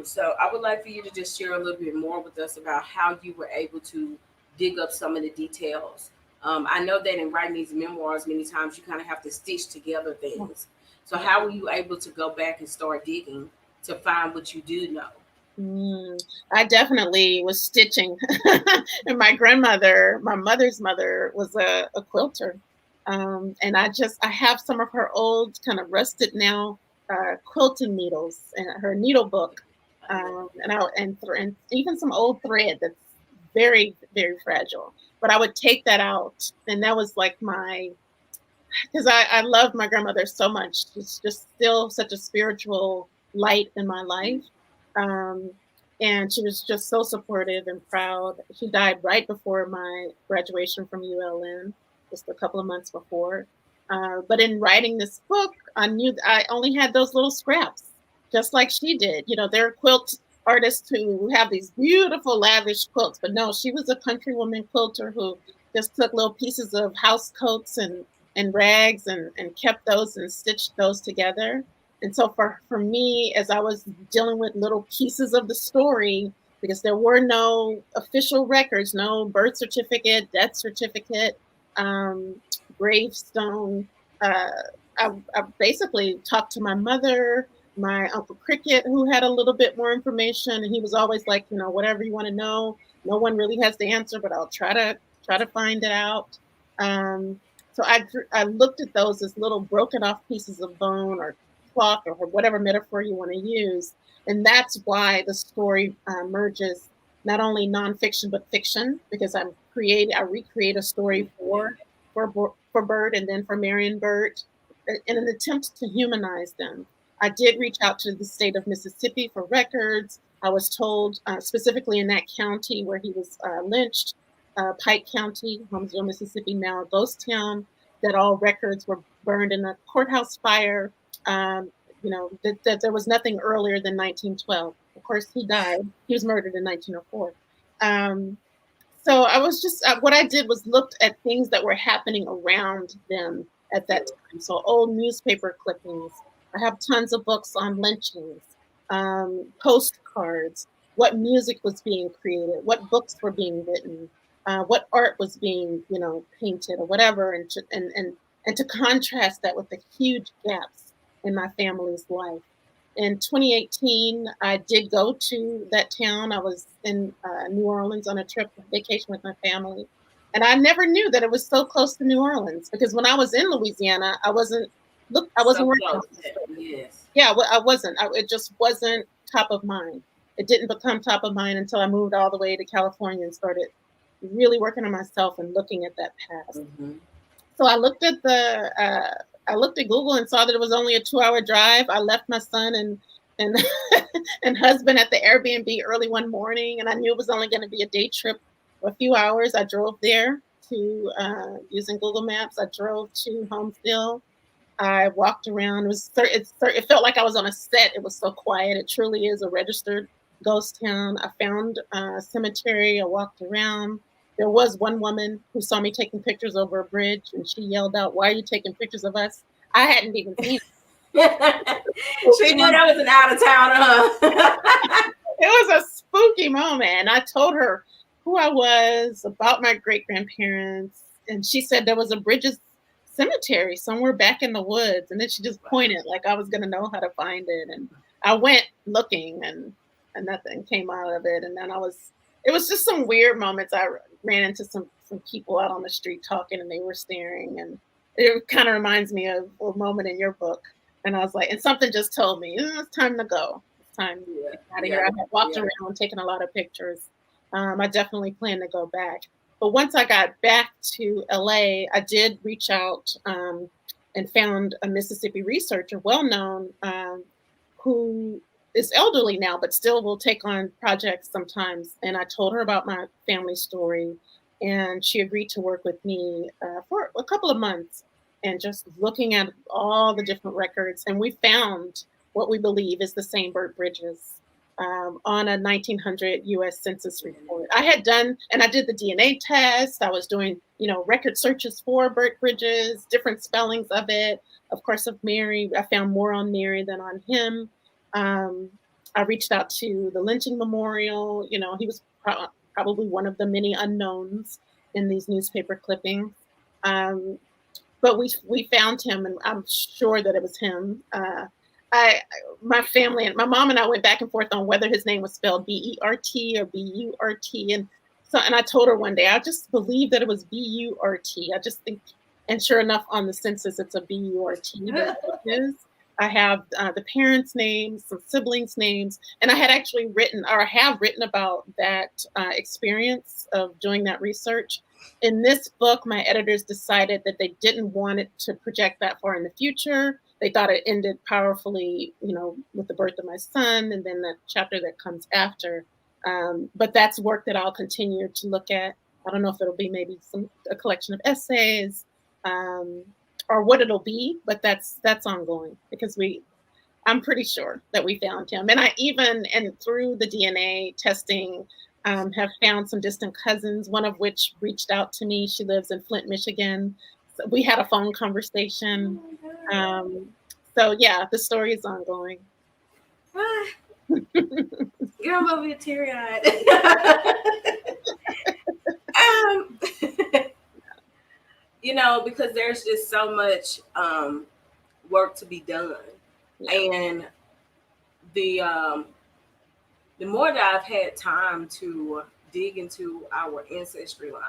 So I would like for you to just share a little bit more with us about how you were able to dig up some of the details. I know that in writing these memoirs, many times you kind of have to stitch together things. So how were you able to go back and start digging to find what you do know? I definitely was stitching. And my grandmother, my mother's mother, was a quilter. And I have some of her old kind of rusted now quilting needles and her needle book, and even some old thread that's very, very fragile. But I would take that out, and that was like because I loved my grandmother so much. She's just still such a spiritual light in my life. And she was just so supportive and proud. She died right before my graduation from ULM, just a couple of months before. But in writing this book, I knew I only had those little scraps, just like she did. There are quilt artists who have these beautiful, lavish quilts, but no, she was a countrywoman quilter who just took little pieces of house coats and rags and kept those and stitched those together. And so for me, as I was dealing with little pieces of the story, because there were no official records, no birth certificate, death certificate, gravestone, I basically talked to my mother, my Uncle Cricket, who had a little bit more information. And he was always like, whatever you want to know. No one really has the answer, but I'll try to find it out. So I looked at those as little broken off pieces of bone or cloth or whatever metaphor you want to use. And that's why the story merges not only nonfiction, but fiction, because I recreate a story for Burt and then for Marion Burt in an attempt to humanize them. I did reach out to the state of Mississippi for records. I was told specifically in that county where he was lynched, Pike County, Holmesville, Mississippi, now a ghost town, that all records were burned in a courthouse fire. That there was nothing earlier than 1912. Of course, he died. He was murdered in 1904. So I was just, what I did was looked at things that were happening around them at that time. So old newspaper clippings. I have tons of books on lynchings, postcards, what music was being created, what books were being written, what art was being, painted or whatever, and to contrast that with the huge gaps in my family's life. In 2018, I did go to that town. I was in New Orleans on a trip vacation with my family, and I never knew that it was so close to New Orleans because when I was in Louisiana, I So wasn't working on close. this story. Yes. Yeah, I wasn't. It just wasn't top of mind. It didn't become top of mind until I moved all the way to California and started really working on myself and looking at that past. Mm-hmm. So I looked at Google and saw that it was only a 2-hour drive. I left my son and and husband at the Airbnb early one morning, and I knew it was only going to be a day trip for a few hours. I drove there to using Google Maps. I drove to Homestead. I walked around. It felt like I was on a set. It was so quiet. It truly is a registered ghost town. I found a cemetery. I walked around. There was one woman who saw me taking pictures over a bridge, and she yelled out, "Why are you taking pictures of us?" I hadn't even seen it. She knew that was an out of towner, huh? It was a spooky moment. And I told her who I was, about my great grandparents, and she said there was a Bridges cemetery somewhere back in the woods. And then she just pointed like I was going to know how to find it. And I went looking, and nothing came out of it. And then it was just some weird moments. I ran into some people out on the street talking, and they were staring. And it kind of reminds me of a moment in your book. And I was like, and something just told me, it's time to go. It's time to get out of here. I had walked around, taking a lot of pictures. I definitely plan to go back. But once I got back to LA, I did reach out and found a Mississippi researcher, well known, who is elderly now, but still will take on projects sometimes. And I told her about my family story, and she agreed to work with me for a couple of months and just looking at all the different records. And we found what we believe is the same Burt Bridges on a 1900 US Census report. I had done, and I did the DNA test. I was doing, record searches for Burt Bridges, different spellings of it. Of course, of Mary, I found more on Mary than on him. I reached out to the lynching memorial. He was probably one of the many unknowns in these newspaper clippings. But we found him, and I'm sure that it was him. My family and my mom and I went back and forth on whether his name was spelled Bert or Burt, and I told her one day, I just believe that it was Burt. I just think, and sure enough, on the census it's a Burt. I have the parents' names, some siblings' names, and I had actually have written about that experience of doing that research. In this book, my editors decided that they didn't want it to project that far in the future. They thought it ended powerfully, with the birth of my son and then the chapter that comes after. But that's work that I'll continue to look at. I don't know if it'll be maybe a collection of essays or what it'll be, but that's ongoing because I'm pretty sure that we found him. And through the DNA testing, have found some distant cousins, one of which reached out to me. She lives in Flint, Michigan. So we had a phone conversation. So yeah, the story is ongoing. Girl, I'm over here teary-eyed. Because there's just so much work to be done. Yeah. And the more that I've had time to dig into our ancestry line,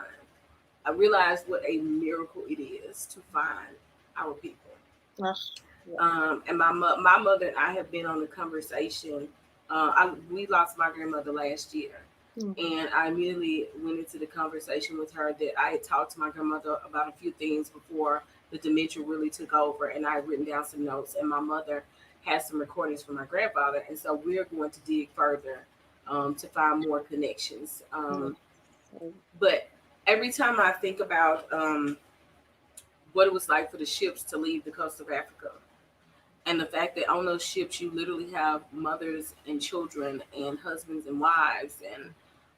I realized what a miracle it is to find our people. And my mother and I have been on the conversation. We lost my grandmother last year. Mm-hmm. And I immediately went into the conversation with her that I had talked to my grandmother about a few things before the dementia really took over. And I had written down some notes, and my mother has some recordings from my grandfather. And so we're going to dig further to find more connections. But every time I think about what it was like for the ships to leave the coast of Africa, and the fact that on those ships you literally have mothers and children and husbands and wives and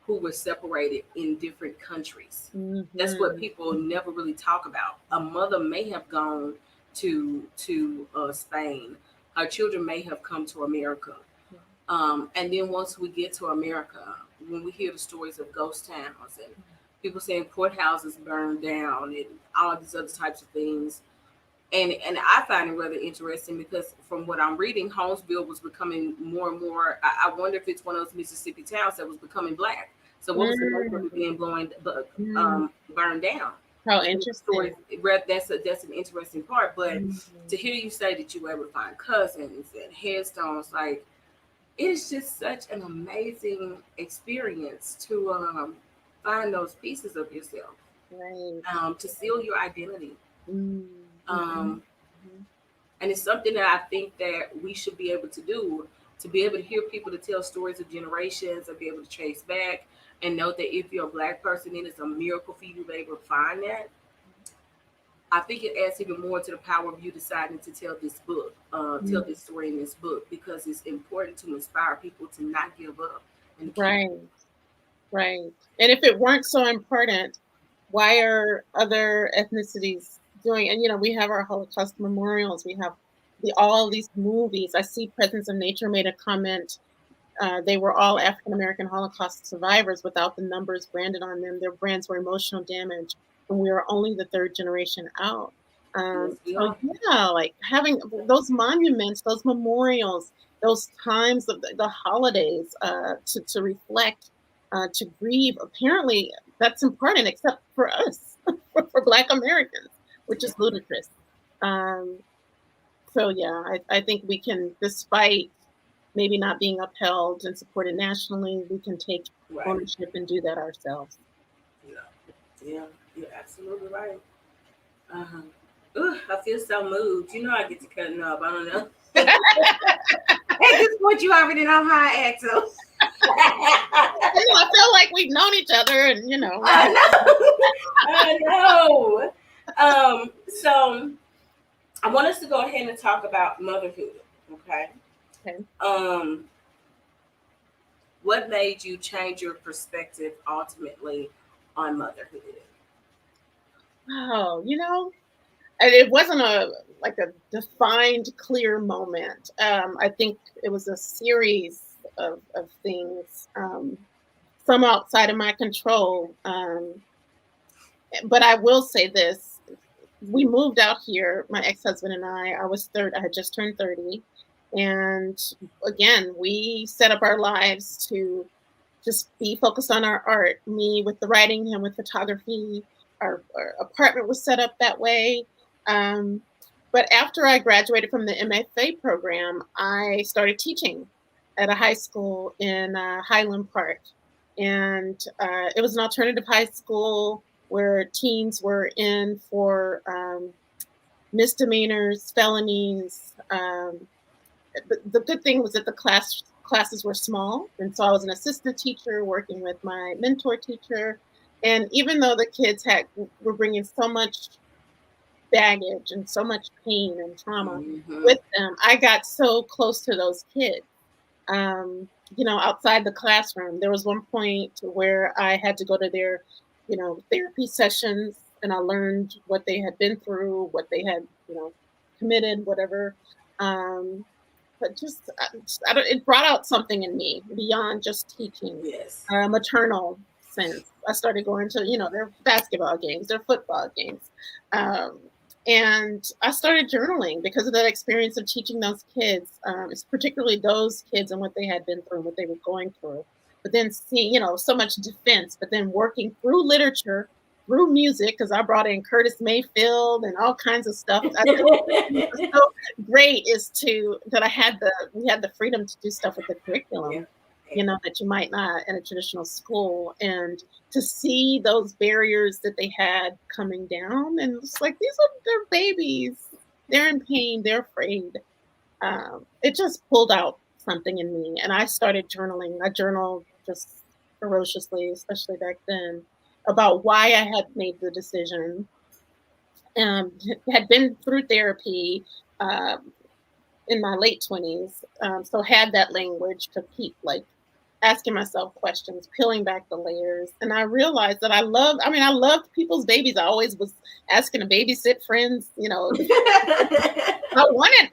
who were separated in different countries. Mm-hmm. That's what people never really talk about. A mother may have gone to Spain. Her children may have come to America. And then once we get to America, when we hear the stories of ghost towns and people saying courthouses burned down and all these other types of things, and I find it rather interesting because from what I'm reading, Holmesville was becoming more and more. I wonder if it's one of those Mississippi towns that was becoming black. So what was the make of it being burned down? How So the story, interesting. that's an interesting part. But to hear you say that you were able to find cousins and headstones, like it is just such an amazing experience to find those pieces of yourself, Right. to seal your identity. Mm-hmm. Um, and it's something that I think that we should be able to do, to be able to hear people to tell stories of generations and be able to trace back and know that if you're a black person, it is a miracle for you to be able to find that. I think it adds even more to the power of you deciding to tell this book, tell this story in this book, because it's important to inspire people to not give up and keep. Right. Right. And if it weren't so important, why are other ethnicities doing? And we have our Holocaust memorials. We have all these movies. I see Presence of Nature made a comment. They were all African American Holocaust survivors without the numbers branded on them. Their brands were emotional damage, and we are only the third generation out. Yes, we So are. yeah, like having those monuments, those memorials, those times of the holidays to reflect, to grieve. Apparently, that's important, except for us, for Black Americans, which Yeah. is ludicrous. Um, so yeah, I think we can, despite maybe not being upheld and supported nationally, we can take Right. ownership and do that ourselves. Yeah. Yeah. You're absolutely right. Uh-huh. Ooh, I feel so moved. You know I get to cutting up. I don't know. At this point, you already know how I act. So I feel like we've known each other, and I know. So I want us to go ahead and talk about motherhood. Okay. okay. Um, what made you change your perspective ultimately on motherhood? Wow, and it wasn't a defined, clear moment. I think it was a series of things, some outside of my control. But I will say this: we moved out here, my ex-husband and I. I had just turned 30, and again, we set up our lives to just be focused on our art. Me with the writing, him with photography. Our apartment was set up that way. Um, but after I graduated from the MFA program, I started teaching at a high school in Highland Park. And it was an alternative high school where teens were in for misdemeanors, felonies. The good thing was that the classes were small, and so I was an assistant teacher working with my mentor teacher. And even though the kids were bringing so much baggage and so much pain and trauma Mm-hmm. with them, I got so close to those kids. Outside the classroom, there was one point where I had to go to their, therapy sessions, and I learned what they had been through, what they had, committed, whatever. Um, but it brought out something in me beyond just teaching, Yes. maternal sense. I started going to, their basketball games, their football games. Um, and I started journaling because of that experience of teaching those kids, it's particularly those kids and what they had been through, what they were going through. But then seeing, so much defense, but then working through literature, through music, because I brought in Curtis Mayfield and all kinds of stuff. I think was so great is that we had the freedom to do stuff with the Yeah. curriculum, that you might not in a traditional school, and to see those barriers that they had coming down, and it's like they're babies, they're in pain, they're afraid. It just pulled out something in me, and I started journaling. I journaled just ferociously, especially back then, about why I had made the decision. Had been through therapy um, in my late 20s, so had that language to keep like asking myself questions, peeling back the layers. And I realized that I loved people's babies. I always was asking to babysit friends, I wanted,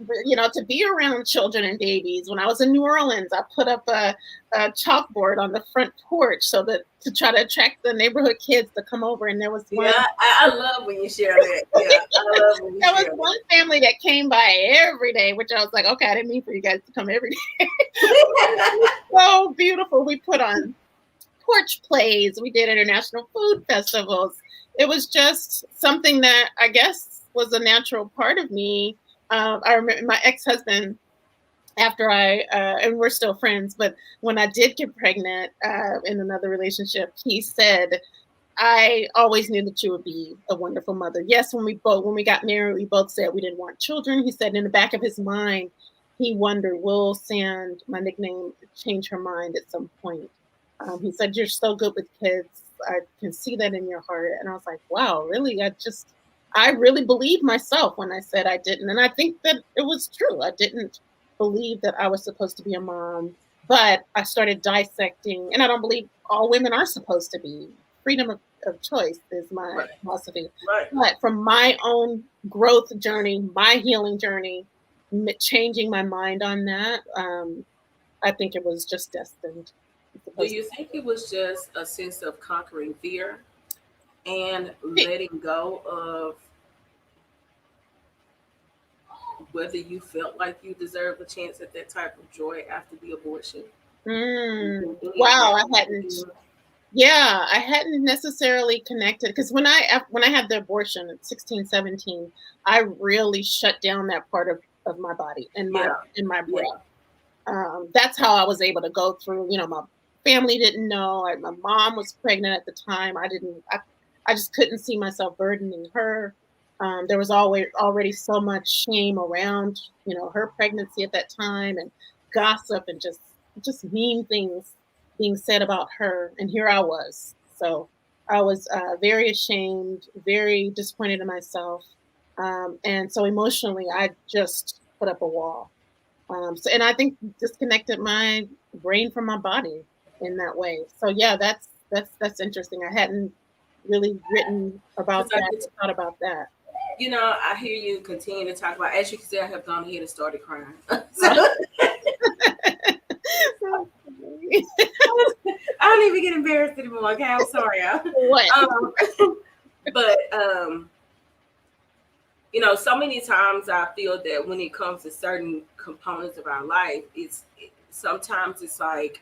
to be around children and babies. When I was in New Orleans, I put up a chalkboard on the front porch to try to attract the neighborhood kids to come over. And there was one. Yeah, I love when you share that. Yeah, I love when you there share was one family that came by every day, which I was like, okay, I didn't mean for you guys to come every day. So beautiful. We put on porch plays. We did international food festivals. It was just something that I guess was a natural part of me. I remember my ex-husband, after and we're still friends, but when I did get pregnant in another relationship, he said, I always knew that you would be a wonderful mother. Yes, when we got married, we both said we didn't want children. He said in the back of his mind, he wondered, will Sand, my nickname, change her mind at some point? He said, you're so good with kids. I can see that in your heart. And I was like, wow, really? I really believed myself when I said I didn't. And I think that it was true. I didn't believe that I was supposed to be a mom, but I started dissecting, and I don't believe all women are supposed to be. Freedom of choice is my philosophy. Right. But from my own growth journey, my healing journey, changing my mind on that, I think it was just destined. Do you think it was just a sense of conquering fear and letting go of whether you felt like you deserved a chance at that type of joy after the abortion? Wow, I hadn't necessarily connected, because when I had the abortion at 16, 17, I really shut down that part of my body and my breath. That's how I was able to go through, my family didn't know. My mom was pregnant at the time. I just couldn't see myself burdening her. There was already so much shame around, her pregnancy at that time, and gossip and just mean things being said about her. And here I was. So I was very ashamed, very disappointed in myself. And so emotionally, I just put up a wall. And I think disconnected my brain from my body in that way. So yeah, that's interesting. I hadn't really written about that, thought about that. I hear you continue to talk about, as you can see, I have gone ahead and started crying. I don't even get embarrassed anymore. Okay, I'm sorry. So many times I feel that when it comes to certain components of our life, sometimes it's like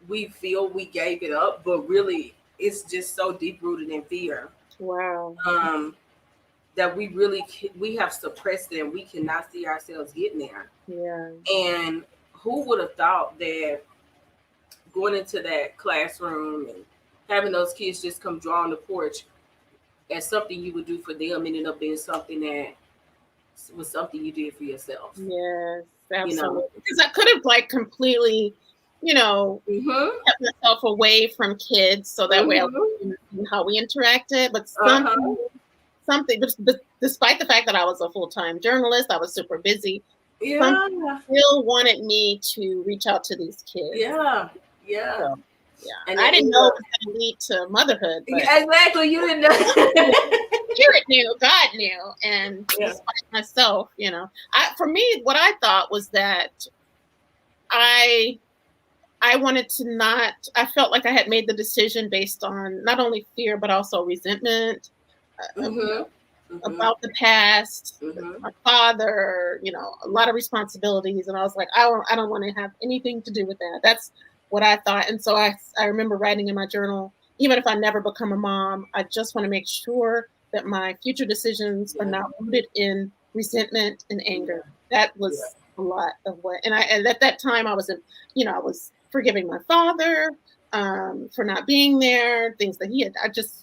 we feel we gave it up, but really it's just so deep rooted in fear. Wow. That we have suppressed it and we cannot see ourselves getting there. Yeah. And who would have thought that going into that classroom and having those kids just come draw on the porch as something you would do for them ended up being something that was something you did for yourself. Yes, absolutely. Because I could have completely, kept myself away from kids so that way I wouldn't know how we interacted. But something, but despite the fact that I was a full-time journalist, I was super busy. Something still wanted me to reach out to these kids. Yeah. So, and I didn't know it was going to lead to motherhood. But exactly, you didn't know. Spirit knew, God knew, and despite myself, for me, what I thought was that I wanted to not. I felt like I had made the decision based on not only fear but also resentment. About the past, my father, a lot of responsibilities. And I was like, I don't want to have anything to do with that. That's what I thought. And so I remember writing in my journal, even if I never become a mom, I just want to make sure that my future decisions are not rooted in resentment and anger. That was a lot of what, and at that time I was I was forgiving my father for not being there, things that he had.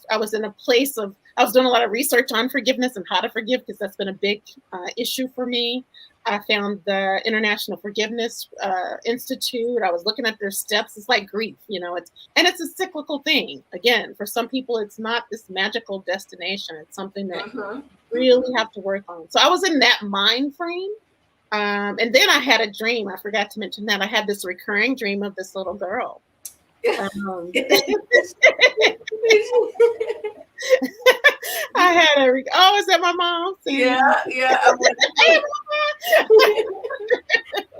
I was in a place of, I was doing a lot of research on forgiveness and how to forgive, because that's been a big issue for me. I found the International Forgiveness Institute. I was looking at their steps. It's like grief, it's a cyclical thing. Again, for some people, it's not this magical destination. It's something that you really have to work on. So I was in that mind frame. And then I had a dream. I forgot to mention that. I had this recurring dream of this little girl. Um, I had a oh, is that my mom? Yeah, yeah.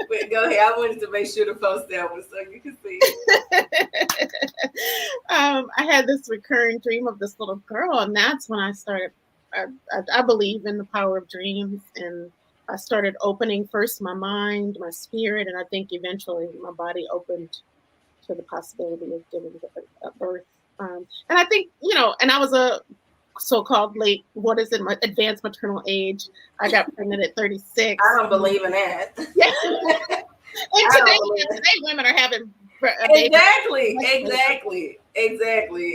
Wait, go ahead. I wanted to make sure to post that one so you can see it. I had this recurring dream of this little girl, and that's when I started. I believe in the power of dreams, and I started opening first my mind, my spirit, and I think eventually my body opened to the possibility of giving a birth. And I think, and I was a so-called late, what is it, advanced maternal age. I got pregnant at 36. I don't believe in that. Yeah. And today women are having Exactly.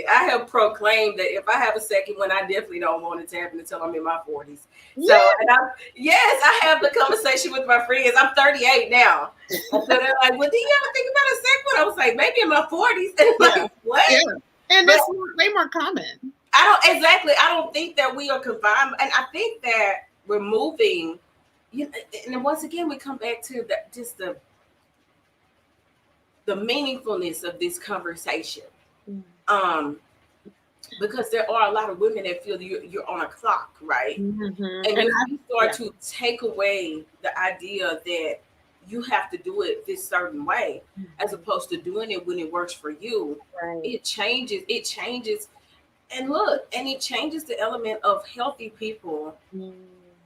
I have proclaimed that if I have a second one, I definitely don't want it to happen until I'm in my 40s. Yeah. So, I have the conversation with my friends. I'm 38 now. So they're like, well, do you ever think about a second one? I was like, maybe in my 40s. And like, what? Yeah. And that's way more common. I don't think that we are confined. And I think that we're moving. And once again, we come back to the meaningfulness of this conversation. Because there are a lot of women that feel you're on a clock, right? Mm-hmm. And if you start to take away the idea that you have to do it this certain way, as opposed to doing it when it works for you, it changes. And look, and it changes the element of healthy people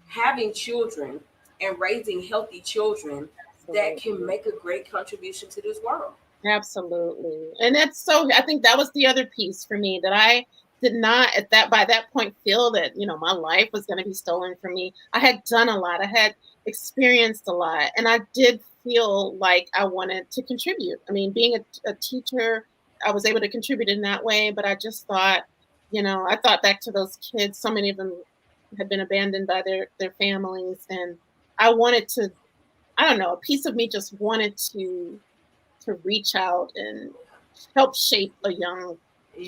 having children and raising healthy children that can make a great contribution to this world. Absolutely. And I think that was the other piece for me, that I did not by that point feel that, my life was going to be stolen from me. I had done a lot. I had experienced a lot, and I did feel like I wanted to contribute. I mean, being a teacher, I was able to contribute in that way, but I just thought, I thought back to those kids. So many of them had been abandoned by their families, and I wanted to, I don't know, a piece of me just wanted to reach out and help shape a young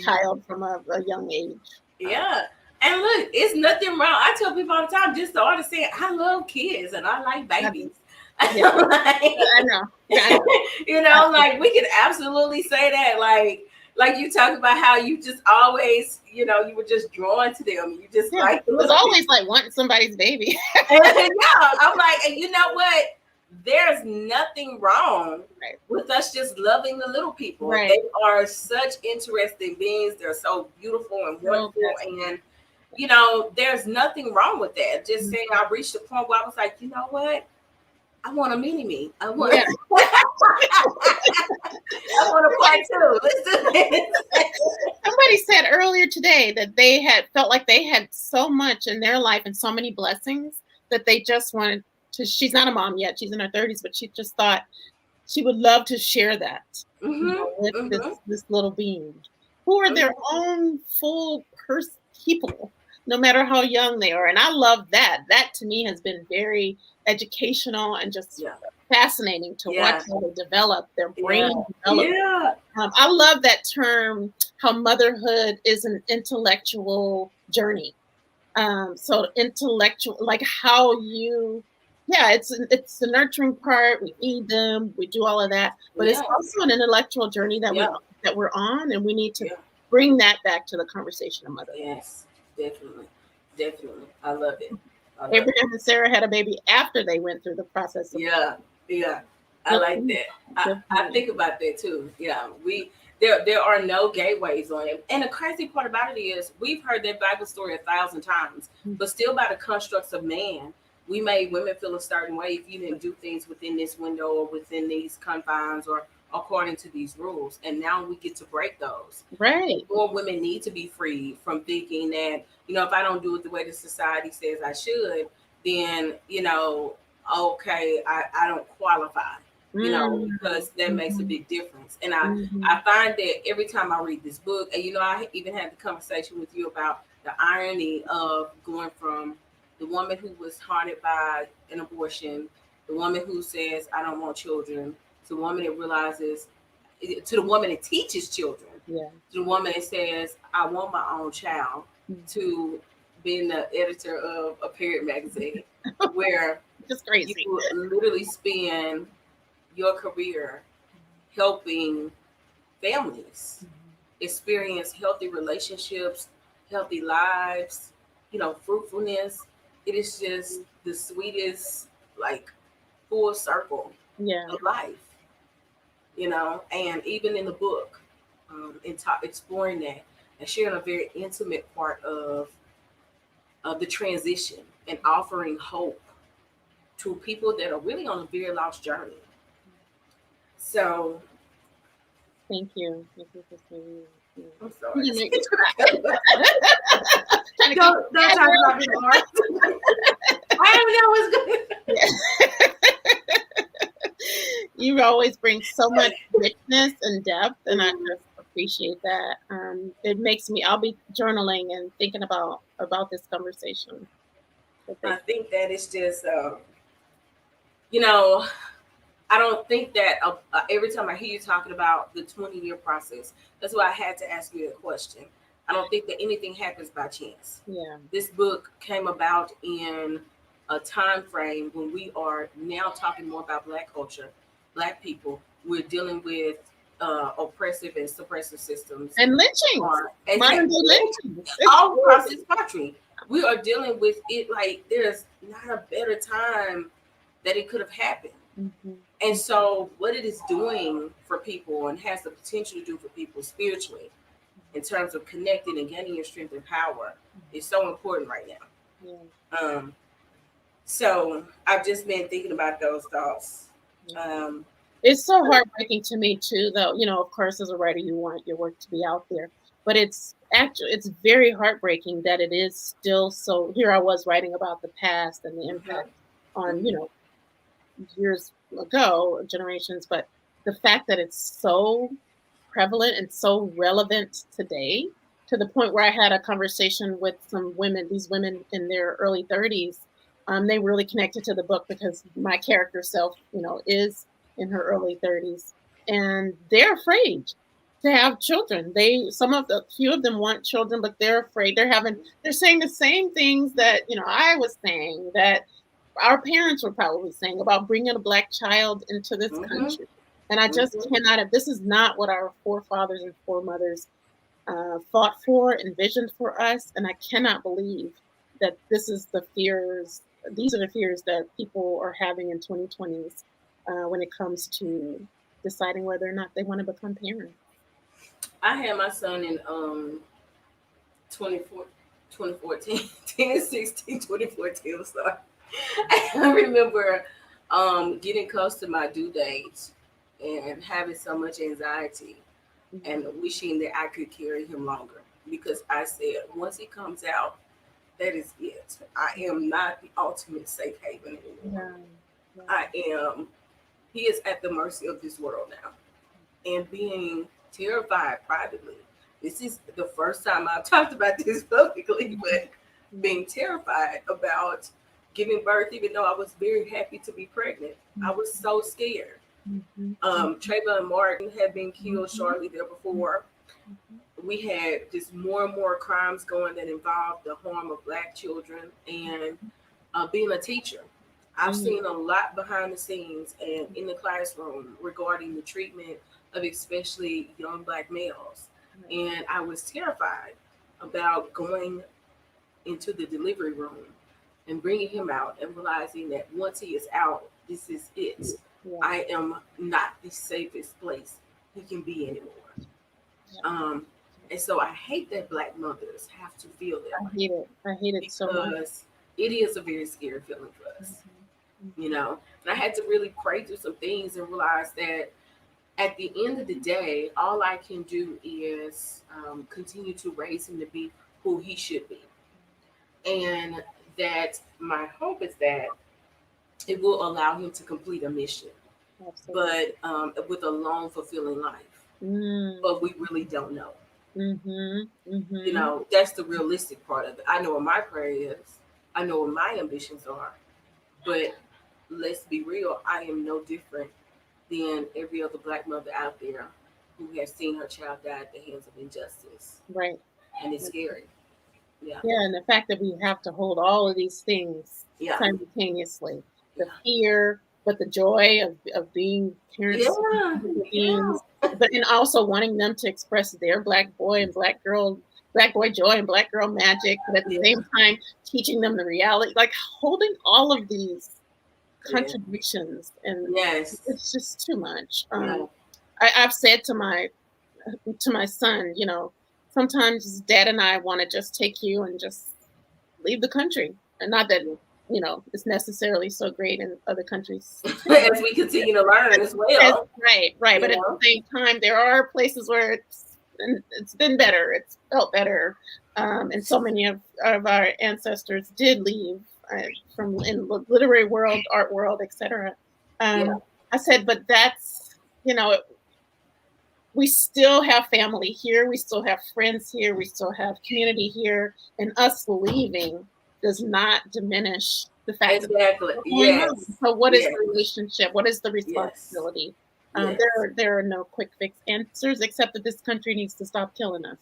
child from a young age. Yeah. And look, it's nothing wrong. I tell people all the time, just to understand, I love kids and I like babies. Yeah. I know. Like we can absolutely say that. Like you talk about how you just always, you were just drawn to them. You just like it was always like wanting somebody's baby. Yeah, I'm like, and you know what? There's nothing wrong with us just loving the little people. Right. They are such interesting beings. They're so beautiful and wonderful. And, there's nothing wrong with that. Just saying, I reached a point where I was like, you know what? I want a mini-me. I want I want a part two. Let's do this. Somebody said earlier today that they had felt like they had so much in their life and so many blessings that they just wanted to. She's not a mom yet. She's in her 30s, but she just thought she would love to share that with this little being who are their own full people, no matter how young they are. And I love that. That to me has been very educational and just fascinating to watch how they develop their brain. I love that term, how motherhood is an intellectual journey. So intellectual, like how you, it's the nurturing part. We feed them, we do all of that, but it's also an intellectual journey that we're on, and we need to bring that back to the conversation of motherhood. Yes, definitely. I love it. Abraham and Sarah had a baby after they went through the process. I like that. I think about that too. There are no gateways on it. And the crazy part about it is we've heard that Bible story 1,000 times, but still by the constructs of man, we made women feel a certain way if you didn't do things within this window or within these confines or according to these rules. And now we get to break those. Right. More women need to be free from thinking that, if I don't do it the way the society says I should, then, okay, I don't qualify. Because that makes a big difference. And I find that every time I read this book, and I even had the conversation with you about the irony of going from the woman who was haunted by an abortion, the woman who says, I don't want children, to the woman that realizes, to the woman that teaches children, to the woman that says, I want my own child, to being the editor of a period magazine, where just crazy. You literally spend your career helping families experience healthy relationships, healthy lives, fruitfulness. It is just the sweetest, like, full circle Yeah. of life, and even in the book, exploring that and sharing a very intimate part of the transition and offering hope to people that are really on a very lost journey. So, Thank you. Thank you for saying that. I'm sorry. You make me cry. Trying to Don't talk about it more. I don't know what's good. You always bring so much richness and depth, and I just appreciate that. It makes me. I'll be journaling and thinking about this conversation. I think that it's just, you know, I don't think that every time I hear you talking about the 20-year process, that's why I had to ask you a question. I don't think that anything happens by chance. Yeah. This book came about in a time frame when we are now talking more about Black culture, Black people. We're dealing with oppressive and suppressive systems and lynchings, modern day lynchings, all across this country. We are dealing with it like there's not a better time that it could have happened. Mm-hmm. And so what it is doing for people and has the potential to do for people spiritually in terms of connecting and gaining your strength and power is so important right now. Yeah. So I've just been thinking about those thoughts. It's so heartbreaking to me too, though. Of course, as a writer, you want your work to be out there, but it's very heartbreaking that it is still so. Here I was writing about the past and the impact on years ago, generations, but the fact that it's so prevalent and so relevant today, to the point where I had a conversation with some women, these women in their early 30s. They really connected to the book because my character self, is in her early 30s, and they're afraid to have children. Few of them want children, but they're afraid. They're saying the same things that, I was saying, that our parents were probably saying about bringing a Black child into this country. And I just cannot have, this is not what our forefathers and foremothers fought for, envisioned for us. And I cannot believe that these are the fears that people are having in 2020s when it comes to deciding whether or not they want to become parents. I had my son in 2014, 10, 16, 2014. I'm sorry. I remember getting close to my due date and having so much anxiety and wishing that I could carry him longer, because I said, once he comes out, that is it. I am not the ultimate safe haven anymore. He is at the mercy of this world now, and being terrified privately. This is the first time I've talked about this publicly, but being terrified about giving birth, even though I was very happy to be pregnant. I was so scared. Trayvon Martin had been killed shortly there before. We had just more and more crimes going that involved the harm of Black children. And being a teacher, I've seen a lot behind the scenes and in the classroom regarding the treatment of especially young Black males. And I was terrified about going into the delivery room and bringing him out and realizing that once he is out, this is it. I am not the safest place he can be anymore. And so I hate that Black mothers have to feel that way. I hate it so much. Because it is a very scary feeling for us, And I had to really pray through some things and realize that at the end of the day, all I can do is continue to raise him to be who he should be. And that my hope is that it will allow him to complete a mission. Absolutely. But with a long, fulfilling life. But we really don't know. That's the realistic part of it. I know what my prayer is. I know what my ambitions are. But let's be real, I am no different than every other Black mother out there who has seen her child die at the hands of injustice. Right. And it's scary. Yeah, and the fact that we have to hold all of these things simultaneously. The fear, but the joy of being parents, beings, but and also wanting them to express their Black boy and Black girl, Black boy joy and Black girl magic, but at the same time teaching them the reality, like holding all of these contradictions, and Yes. it's just too much. Yeah. I've said to my son, sometimes Dad and I want to just take you and just leave the country, and not that it's necessarily so great in other countries. As we continue to learn as well. Right. But at the same time, there are places where it's been better. It's felt better, and so many of our ancestors did leave from in the literary world, art world, etc. I said, but that's we still have family here. We still have friends here. We still have community here. And us leaving does not diminish the fact exactly. that Yes. So what is the relationship? What is the responsibility? Yes. There are no quick fix answers, except that this country needs to stop killing us.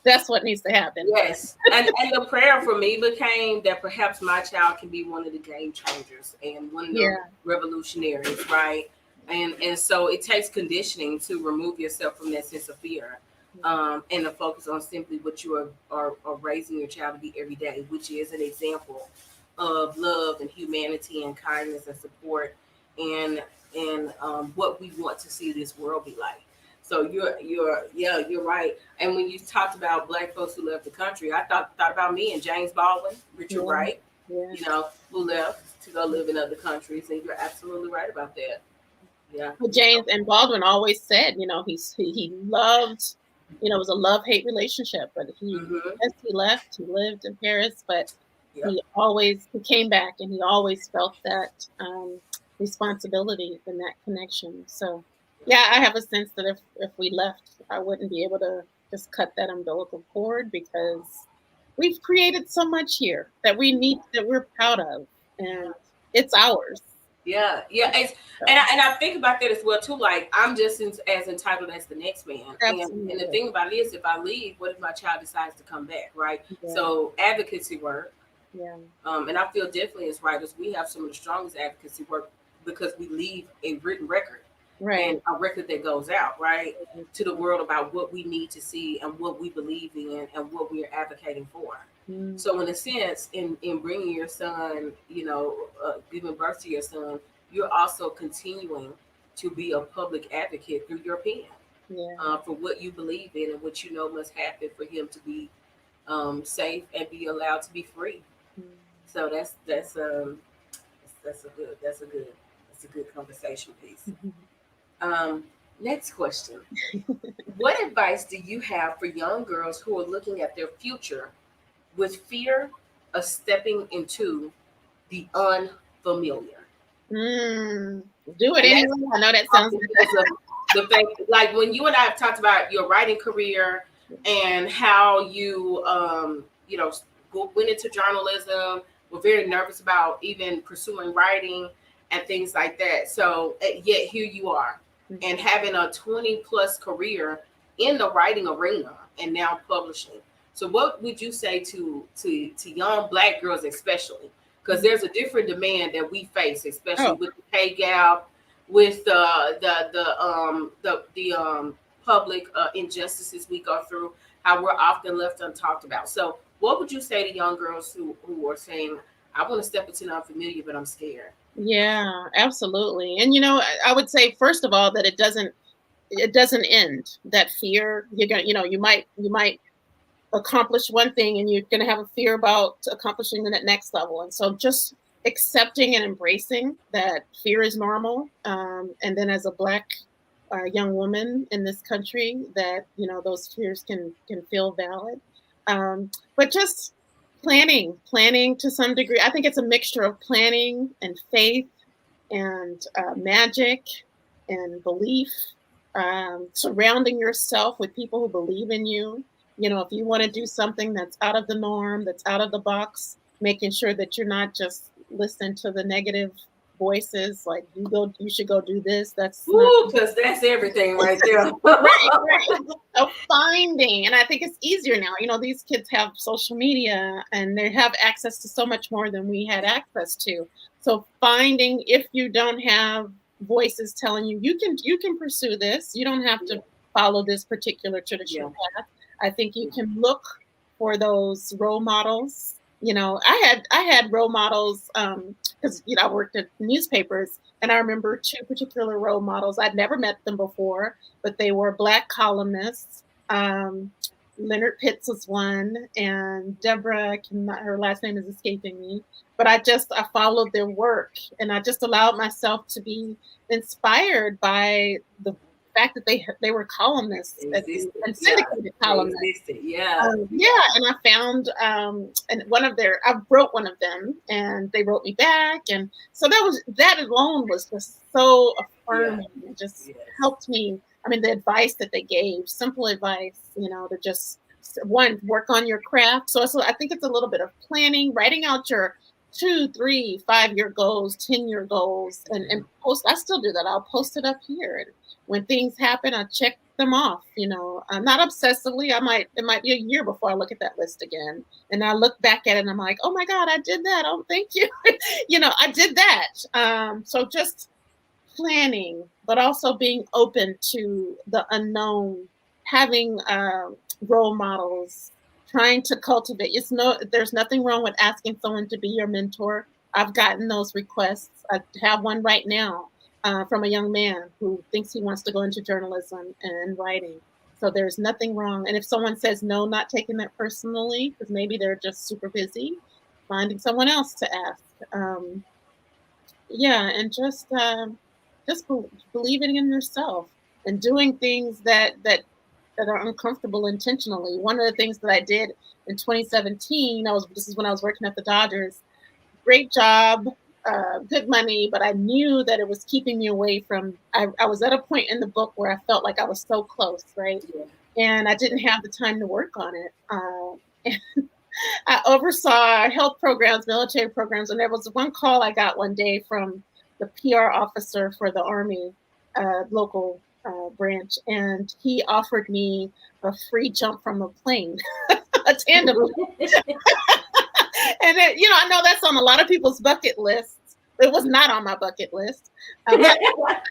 That's what needs to happen. Yes. And the prayer for me became that perhaps my child can be one of the game changers and one of the revolutionaries, right? And so it takes conditioning to remove yourself from that sense of fear, and to focus on simply what you are raising your child to be every day, which is an example of love and humanity and kindness and support and what we want to see this world be like. So you're right. And when you talked about Black folks who left the country, I thought about me and James Baldwin, Richard Wright, who left to go live in other countries, and you're absolutely right about that. Yeah. Well, James and Baldwin always said, he loved, it was a love-hate relationship, but he left, he lived in Paris, but he came back, and he always felt that responsibility and that connection. So, I have a sense that if we left, I wouldn't be able to just cut that umbilical cord, because we've created so much here that we're proud of, and it's ours. Yeah. And I think about that as well too. Like, I'm just as entitled as the next man. And the thing about it is, if I leave, what if my child decides to come back, right? Yeah. So advocacy work. Yeah. And I feel definitely as writers, we have some of the strongest advocacy work because we leave a written record. Right. And a record that goes out, right, to the world about what we need to see and what we believe in and what we are advocating for. So in a sense, in bringing your son, giving birth to your son, you're also continuing to be a public advocate through your pen for what you believe in and what you know must happen for him to be safe and be allowed to be free. So that's a good conversation piece. Next question. What advice do you have for young girls who are looking at their future with fear of stepping into the unfamiliar? Do it anyway. I know that sounds the fact, like when you and I have talked about your writing career and how you went into journalism, were very nervous about even pursuing writing and things like that. So yet here you are, and having a 20+ career in the writing arena and now publishing. So what would you say to young Black girls, especially? Because there's a different demand that we face, especially with the pay gap, with the public injustices we go through, how we're often left untalked about. So what would you say to young girls who are saying, I want to step into the unfamiliar, but I'm scared? Yeah, absolutely. And I would say, first of all, that it doesn't end. That fear, you're gonna, you might accomplish one thing, and you're gonna have a fear about accomplishing the next level. And so, just accepting and embracing that fear is normal. And then, as a Black young woman in this country, that those fears can feel valid. But just planning to some degree. I think it's a mixture of planning and faith and magic and belief, surrounding yourself with people who believe in you. If you want to do something that's out of the norm, that's out of the box, making sure that you're not just listening to the negative voices, like you should go do this. Because that's everything right there. right. So finding, and I think it's easier now. These kids have social media and they have access to so much more than we had access to. So finding, if you don't have voices telling you, you can pursue this. You don't have to follow this particular traditional path. I think you can look for those role models. I had role models because I worked at newspapers, and I remember two particular role models. I'd never met them before, but they were Black columnists. Leonard Pitts was one, and Deborah, her last name is escaping me, but I followed their work, and I just allowed myself to be inspired by the fact that they were columnists and syndicated columnists. And I found and I wrote one of them, and they wrote me back, and so that alone was just so affirming. It just helped me. I mean, the advice that they gave, simple advice, to just work on your craft. So I think it's a little bit of planning, writing out your 2, 3, 5-year goals, 10-year goals, and post. I still do that. I'll post it up here. And when things happen, I check them off. Not obsessively. It might be a year before I look at that list again, and I look back at it and I'm like, oh my God, I did that. Oh, thank you. I did that. So just planning, but also being open to the unknown, having role models, trying to cultivate. There's nothing wrong with asking someone to be your mentor. I've gotten those requests. I have one right now from a young man who thinks he wants to go into journalism and writing. So there's nothing wrong. And if someone says no, not taking that personally, because maybe they're just super busy, finding someone else to ask. And just believing in yourself and doing things that are uncomfortable intentionally. One of the things that I did in 2017, this is when I was working at the Dodgers. Great job, good money, but I knew that it was keeping me away from. I was at a point in the book where I felt like I was so close, right? And I didn't have the time to work on it. And I oversaw health programs, military programs, and there was one call I got one day from the PR officer for the Army local branch, and he offered me a free jump from a plane, a tandem. And I know that's on a lot of people's bucket lists. It was not on my bucket list. That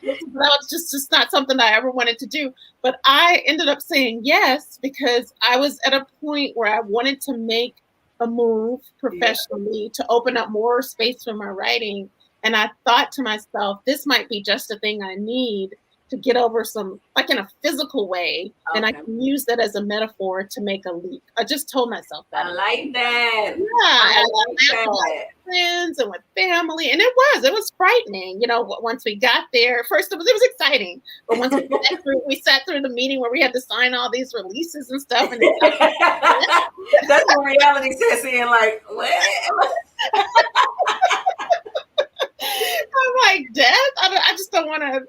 was just not something I ever wanted to do. But I ended up saying yes because I was at a point where I wanted to make a move professionally to open up more space for my writing. And I thought to myself, this might be just a thing I need to get over some, like in a physical way. Okay. And I can use that as a metaphor to make a leap. I just told myself that. I like that. Yeah. I like that. With my friends and with family. And it was frightening. Once we got there, first it was exciting. But once we sat through the meeting where we had to sign all these releases and stuff. And that's what reality sets in, like, what? I'm like, Death? I just don't want to,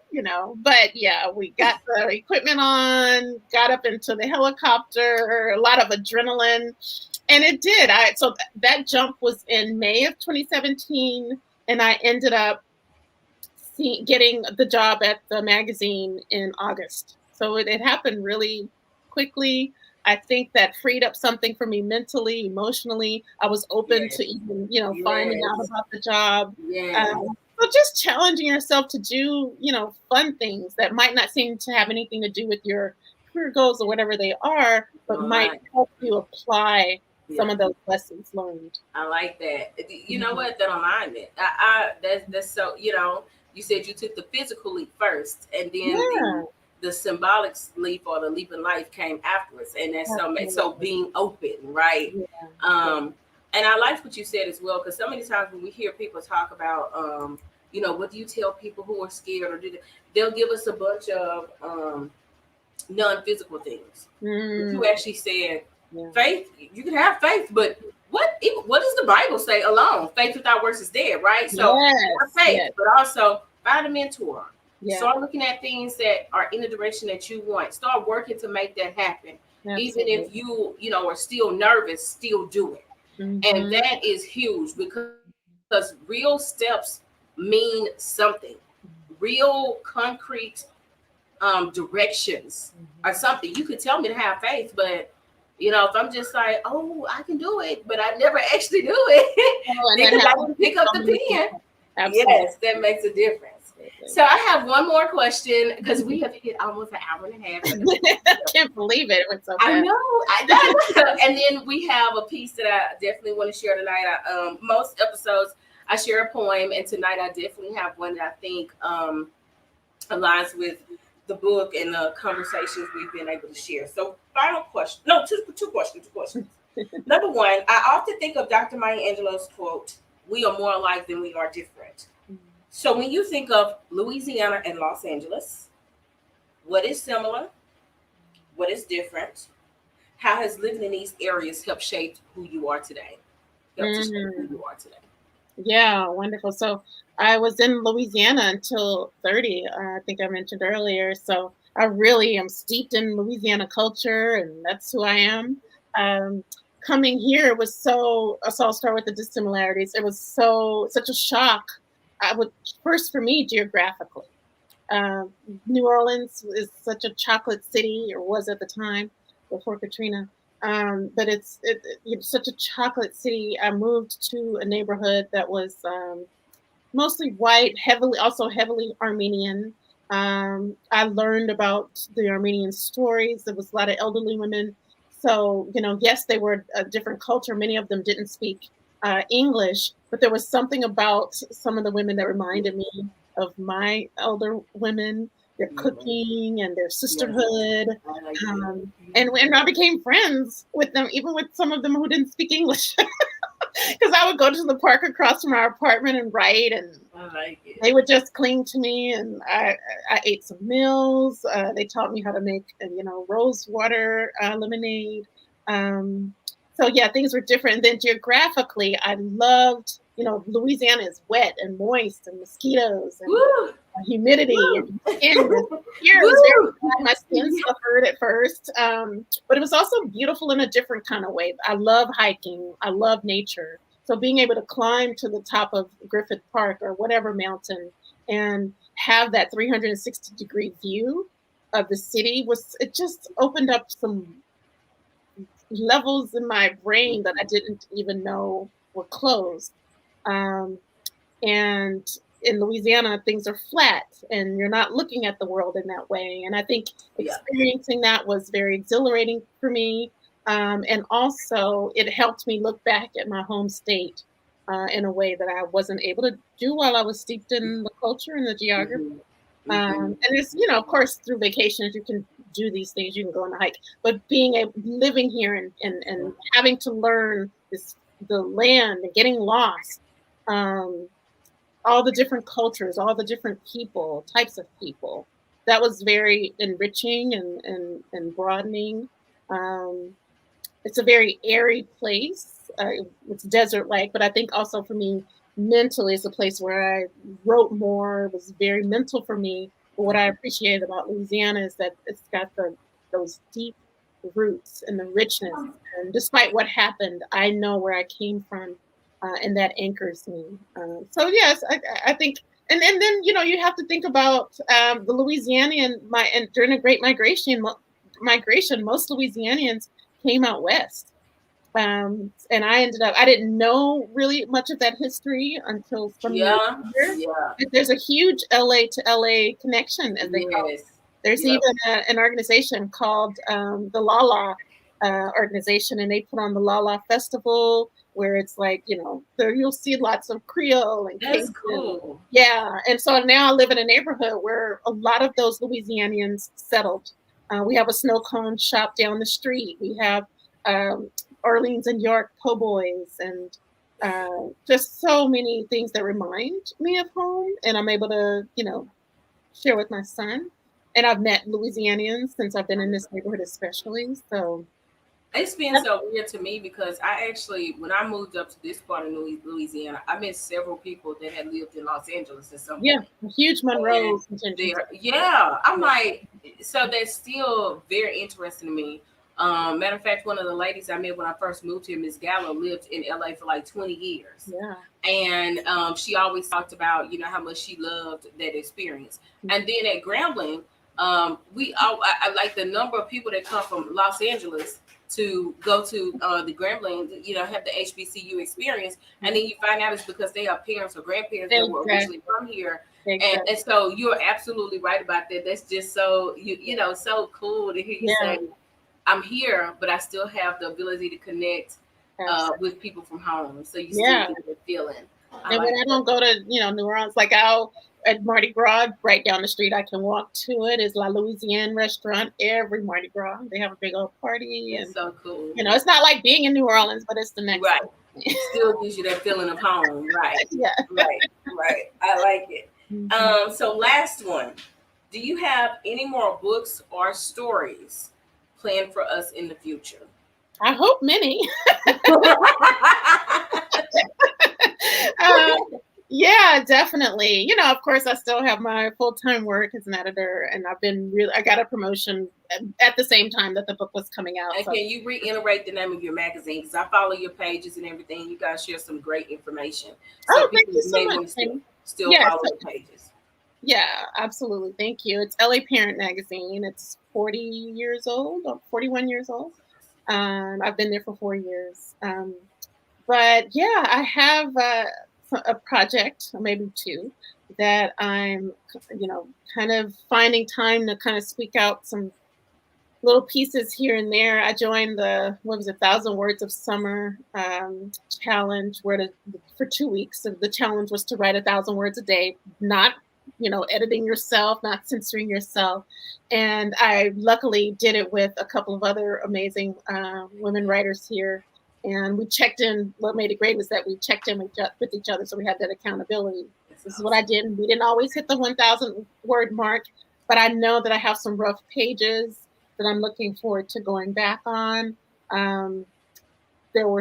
But yeah, we got the equipment on, got up into the helicopter, a lot of adrenaline, and it did. So that jump was in May of 2017, and I ended up getting the job at the magazine in August. So it happened really quickly. I think that freed up something for me mentally, emotionally. I was open to even, finding out about the job. So just challenging yourself to do, fun things that might not seem to have anything to do with your career goals or whatever they are, but might help you apply some of those lessons learned. I like that. You know what? That alignment. That's so, you said you took the physical leap first, and then the symbolic leap or the leap in life came afterwards. And that's so being open, right? Yeah. And I like what you said as well, because so many times when we hear people talk about, what do you tell people who are scared, or they'll give us a bunch of non-physical things. But you actually said faith. You can have faith, but what does the Bible say? Alone, faith without works is dead, right? So faith, but also find a mentor. Start looking at things that are in the direction that you want. Start working to make that happen. Absolutely. Even if you are still nervous, still do it. And that is huge, because real steps mean something. Real concrete directions are something. You could tell me to have faith, but if I'm just like, oh, I can do it, but I never actually do it, then I can pick up the pen. Absolutely. Yes, that makes a difference. So I have one more question because we have hit almost an hour and a half. I can't believe it. It went so I fast. know. And then we have a piece that I definitely want to share tonight. Most episodes I share a poem, and tonight I definitely have one that I think aligns with the book and the conversations we've been able to share. So, final question. No, two questions. Number one, I often think of Dr. Maya Angelou's quote, "We are more alike than we are different." So, when you think of Louisiana and Los Angeles, what is similar? What is different? How has living in these areas helped shape who you are today? Yeah, wonderful. So I was in Louisiana until 30, I think I mentioned earlier. So I really am steeped in Louisiana culture, and that's who I am. Coming here was so I'll start with the dissimilarities. It was such a shock. I would first for me geographically. New Orleans is such a chocolate city, or was at the time before Katrina. But it's such a chocolate city. I moved to a neighborhood that was mostly white, heavily Armenian. I learned about the Armenian stories. There was a lot of elderly women. So, yes, they were a different culture. Many of them didn't speak English, but there was something about some of the women that reminded me of my elder women, their cooking and their sisterhood. And I became friends with them, even with some of them who didn't speak English. Because I would go to the park across from our apartment and write, and they would just cling to me. And I ate some meals. They taught me how to make, rose water lemonade. So yeah, things were different. And then geographically, I loved, Louisiana is wet and moist and mosquitoes and humidity. And here it was very bad. My skin suffered at first, but it was also beautiful in a different kind of way. I love hiking. I love nature. So being able to climb to the top of Griffith Park or whatever mountain and have that 360-degree view of the city it just opened up some levels in my brain that I didn't even know were closed. And in Louisiana, things are flat and you're not looking at the world in that way. And I think experiencing that was very exhilarating for me. And also it helped me look back at my home state in a way that I wasn't able to do while I was steeped in the culture and the geography. And it's, of course, through vacations, you can do these things. You can go on a hike, but living here and having to learn the land and getting lost, all the different cultures, all the different types of people, that was very enriching and broadening. It's a very airy place. It's desert-like, but I think also for me, mentally, it's a place where I wrote more. It was very mental for me. But what I appreciate about Louisiana is that it's got those deep roots and the richness. And despite what happened, I know where I came from, and that anchors me. So yes, I think, and then you have to think about the Louisianian. And during the Great Migration, most Louisianians came out west. And I didn't know really much of that history until some years later. Yeah. There's a huge LA to LA connection, as they call it. There's even an organization called the Lala organization, and they put on the Lala Festival, where it's like, there you'll see lots of Creole and that's cool. Yeah, and so now I live in a neighborhood where a lot of those Louisianians settled. We have a snow cone shop down the street. We have Orleans and York po' boys, and just so many things that remind me of home, and I'm able to share with my son. And I've met Louisianians since I've been in this neighborhood, especially. So it's been so weird to me because I actually, when I moved up to this part of Louisiana, I met several people that had lived in Los Angeles at some point. Huge Monroe. I'm like, so that's still very interesting to me. Matter of fact, one of the ladies I met when I first moved here, Miss Gallo, lived in LA for like 20 years. Yeah. And she always talked about, how much she loved that experience. Mm-hmm. And then at Grambling, I like the number of people that come from Los Angeles to go to the Grambling, have the HBCU experience, and then you find out it's because they have parents or grandparents that were originally from here. And so you're absolutely right about that. That's just so so cool to hear you say, I'm here, but I still have the ability to connect with people from home. So you still get the feeling. And when I don't go to New Orleans, like I'll at Mardi Gras, right down the street, I can walk to it. Is La Louisiana restaurant every Mardi Gras. They have a big old party. That's so cool. It's not like being in New Orleans, but it's the next. Right. Still gives you that feeling of home. Right. Yeah. Right. I like it. Mm-hmm. So last one. Do you have any more books or stories planned for us in the future? I hope many. Yeah, definitely. Of course, I still have my full-time work as an editor, and I got a promotion at the same time that the book was coming out. And can you reiterate the name of your magazine? Because I follow your pages and everything. You guys share some great information. So thank you so much. Still follow the pages. Yeah, absolutely. Thank you. It's LA Parent Magazine. It's 40 years old, or 41 years old. I've been there for 4 years. But yeah, I have a project, or maybe two, that I'm, kind of finding time to kind of squeak out some little pieces here and there. I joined the 1,000 Words of Summer challenge, where for 2 weeks. So the challenge was to write 1,000 words a day, not editing yourself, not censoring yourself. And I luckily did it with a couple of other amazing women writers here. And we checked in. What made it great was that we checked in with each other. So we had that accountability. This is what I did. We didn't always hit the 1,000 word mark, but I know that I have some rough pages that I'm looking forward to going back on. There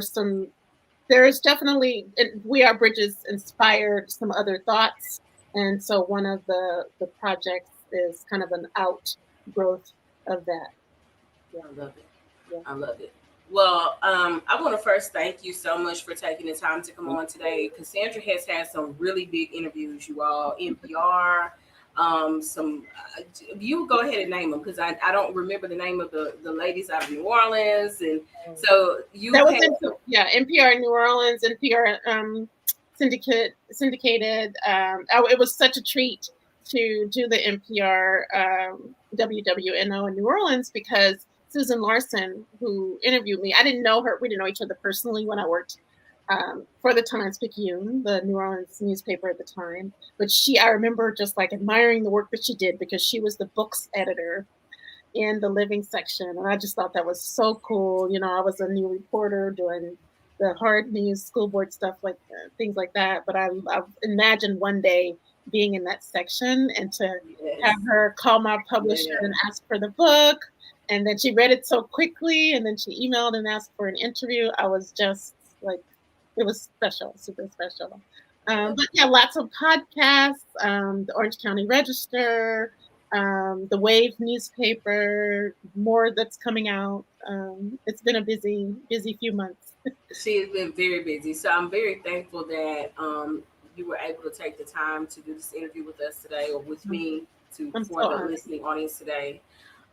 is definitely, We Are Bridges inspired some other thoughts. And so one of the projects is kind of an outgrowth of that. Yeah, I love it. Yeah. I love it. Well, I want to first thank you so much for taking the time to come on today. Cassandra has had some really big interviews, you all. NPR, you go ahead and name them, because I don't remember the name of the ladies out of New Orleans. And so NPR New Orleans, NPR syndicated. It was such a treat to do the NPR WWNO in New Orleans, because Susan Larson, who interviewed me, I didn't know her. We didn't know each other personally when I worked for the Times-Picayune, the New Orleans newspaper at the time. But I remember just like admiring the work that she did, because she was the books editor in the living section. And I just thought that was so cool. I was a new reporter doing the hard news, school board stuff, like things like that. But I imagined one day being in that section and to have her call my publisher and ask for the book. And then she read it so quickly, and then she emailed and asked for an interview. I was just like, it was special, super special. But yeah, lots of podcasts, the Orange County Register, the Wave newspaper, more that's coming out. It's been a busy few months. She has been very busy. So I'm very thankful that you were able to take the time to do this interview with us today, or with me, for the listening audience today.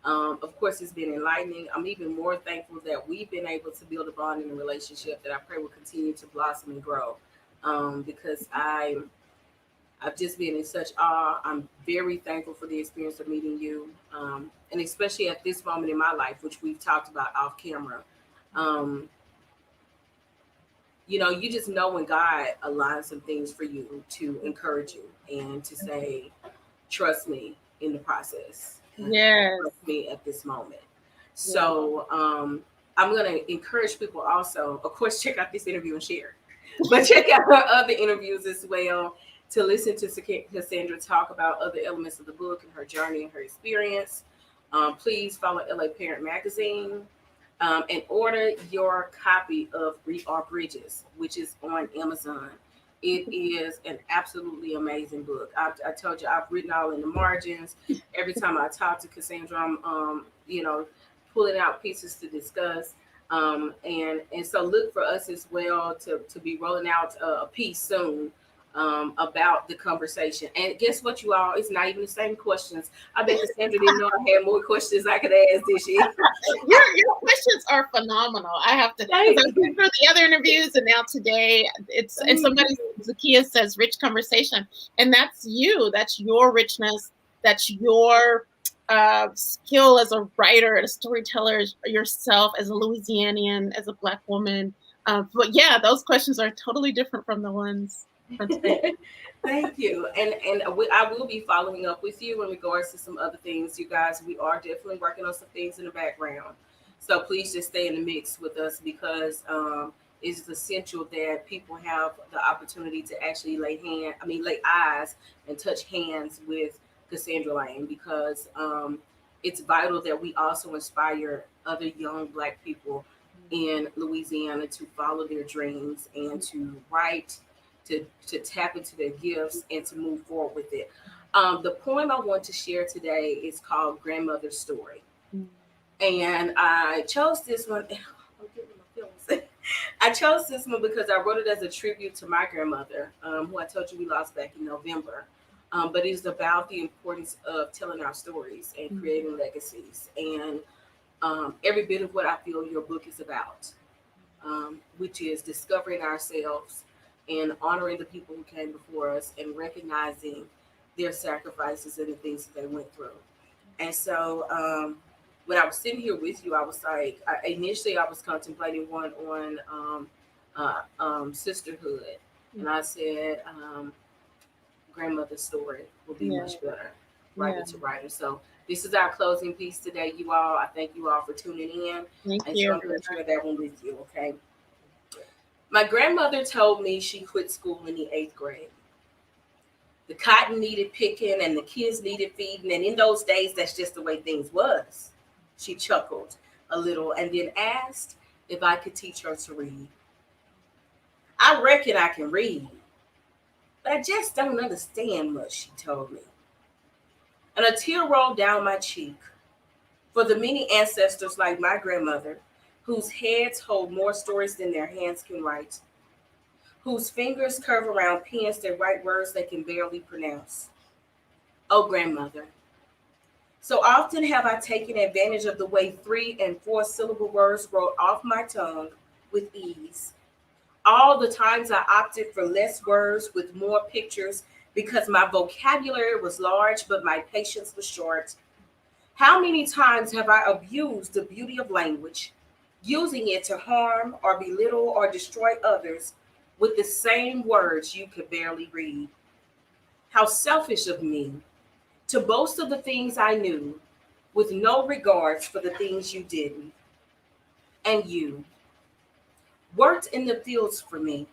Of course, it's been enlightening. I'm even more thankful that we've been able to build a bond in a relationship that I pray will continue to blossom and grow, because I've just been in such awe. I'm very thankful for the experience of meeting you, and especially at this moment in my life, which we've talked about off camera. You just know when God aligns some things for you to encourage you and to say, trust me in the process. Yes. Me at this moment. So I'm going to encourage people also, of course, check out this interview and share, but check out her other interviews as well, to listen to Cassandra talk about other elements of the book and her journey and her experience. Please follow LA Parent Magazine and order your copy of We Are Bridges, which is on Amazon. It is an absolutely amazing book. I told you, I've written all in the margins. Every time I talk to Cassandra, I'm pulling out pieces to discuss. And so look for us as well to be rolling out a piece soon about the conversation. And guess what, you all? It's not even the same questions. I bet Cassandra didn't know I had more questions I could ask this year. Your questions are phenomenal. I have to, because I've been through the other interviews, and now today it's, and somebody, Zakia says, rich conversation, and that's you. That's your richness. That's your skill as a writer, as a storyteller, yourself as a Louisianian, as a Black woman. But yeah, those questions are totally different from the ones from today. Thank you. I will be following up with you in regards to some other things, you guys. We are definitely working on some things in the background. So please just stay in the mix with us because it's essential that people have the opportunity to actually lay eyes and touch hands with Cassandra Lane because it's vital that we also inspire other young Black people in Louisiana to follow their dreams and to write, to tap into their gifts and to move forward with it. The poem I want to share today is called Grandmother's Story. And I chose this one. I'm getting my feelings. I chose this one because I wrote it as a tribute to my grandmother, who I told you we lost back in November. But it's about the importance of telling our stories and creating legacies. And every bit of what I feel your book is about, which is discovering ourselves and honoring the people who came before us and recognizing their sacrifices and the things that they went through. And so when I was sitting here with you, I was like, initially I was contemplating one on sisterhood. And I said, grandmother's story will be much better, writer to writer. So this is our closing piece today, you all. I thank you all for tuning in. Thank and you. so I'm going to share that one with you, okay? My grandmother told me she quit school in the 8th grade. The cotton needed picking and the kids needed feeding. And in those days, that's just the way things was. She chuckled a little and then asked if I could teach her to read. I reckon I can read, but I just don't understand much, she told me. And a tear rolled down my cheek for the many ancestors like my grandmother, whose heads hold more stories than their hands can write, whose fingers curve around pens that write words they can barely pronounce. Oh, grandmother, so often have I taken advantage of the way 3 and 4 syllable words roll off my tongue with ease. All the times I opted for less words with more pictures because my vocabulary was large, but my patience was short. How many times have I abused the beauty of language, using it to harm or belittle or destroy others with the same words you could barely read? How selfish of me to boast of the things I knew with no regards for the things you didn't. And you worked in the fields for me,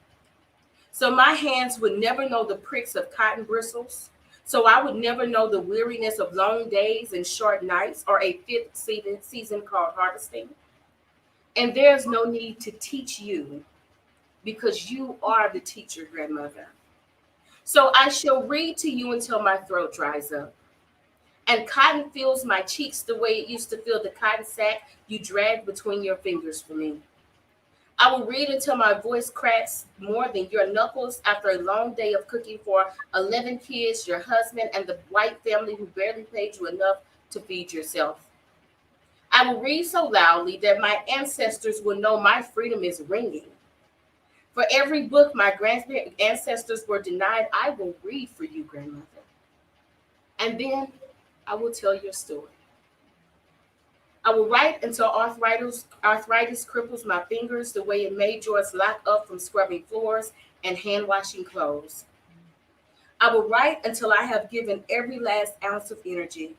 so my hands would never know the pricks of cotton bristles. So I would never know the weariness of long days and short nights or a fifth season called harvesting. And there's no need to teach you because you are the teacher, grandmother. So I shall read to you until my throat dries up and cotton fills my cheeks the way it used to fill the cotton sack you dragged between your fingers for me. I will read until my voice cracks more than your knuckles after a long day of cooking for 11 kids, your husband, and the white family who barely paid you enough to feed yourself. I will read so loudly that my ancestors will know my freedom is ringing. For every book my ancestors were denied, I will read for you, grandmother. And then I will tell your story. I will write until arthritis cripples my fingers the way it made yours lock up from scrubbing floors and hand washing clothes. I will write until I have given every last ounce of energy,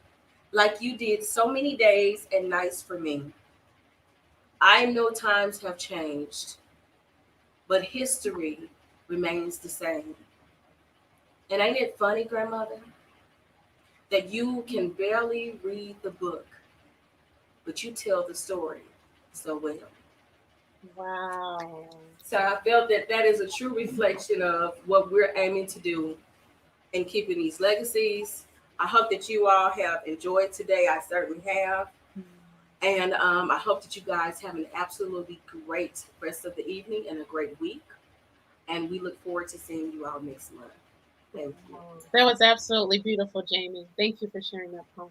like you did so many days and nights for me. I know times have changed, but history remains the same. And ain't it funny, grandmother, that you can barely read the book, but you tell the story so well. Wow. So I felt that that is a true reflection of what we're aiming to do in keeping these legacies. I hope that you all have enjoyed today. I certainly have. And I hope that you guys have an absolutely great rest of the evening and a great week. And we look forward to seeing you all next month. Thank you. That was absolutely beautiful, Jamie. Thank you for sharing that poem.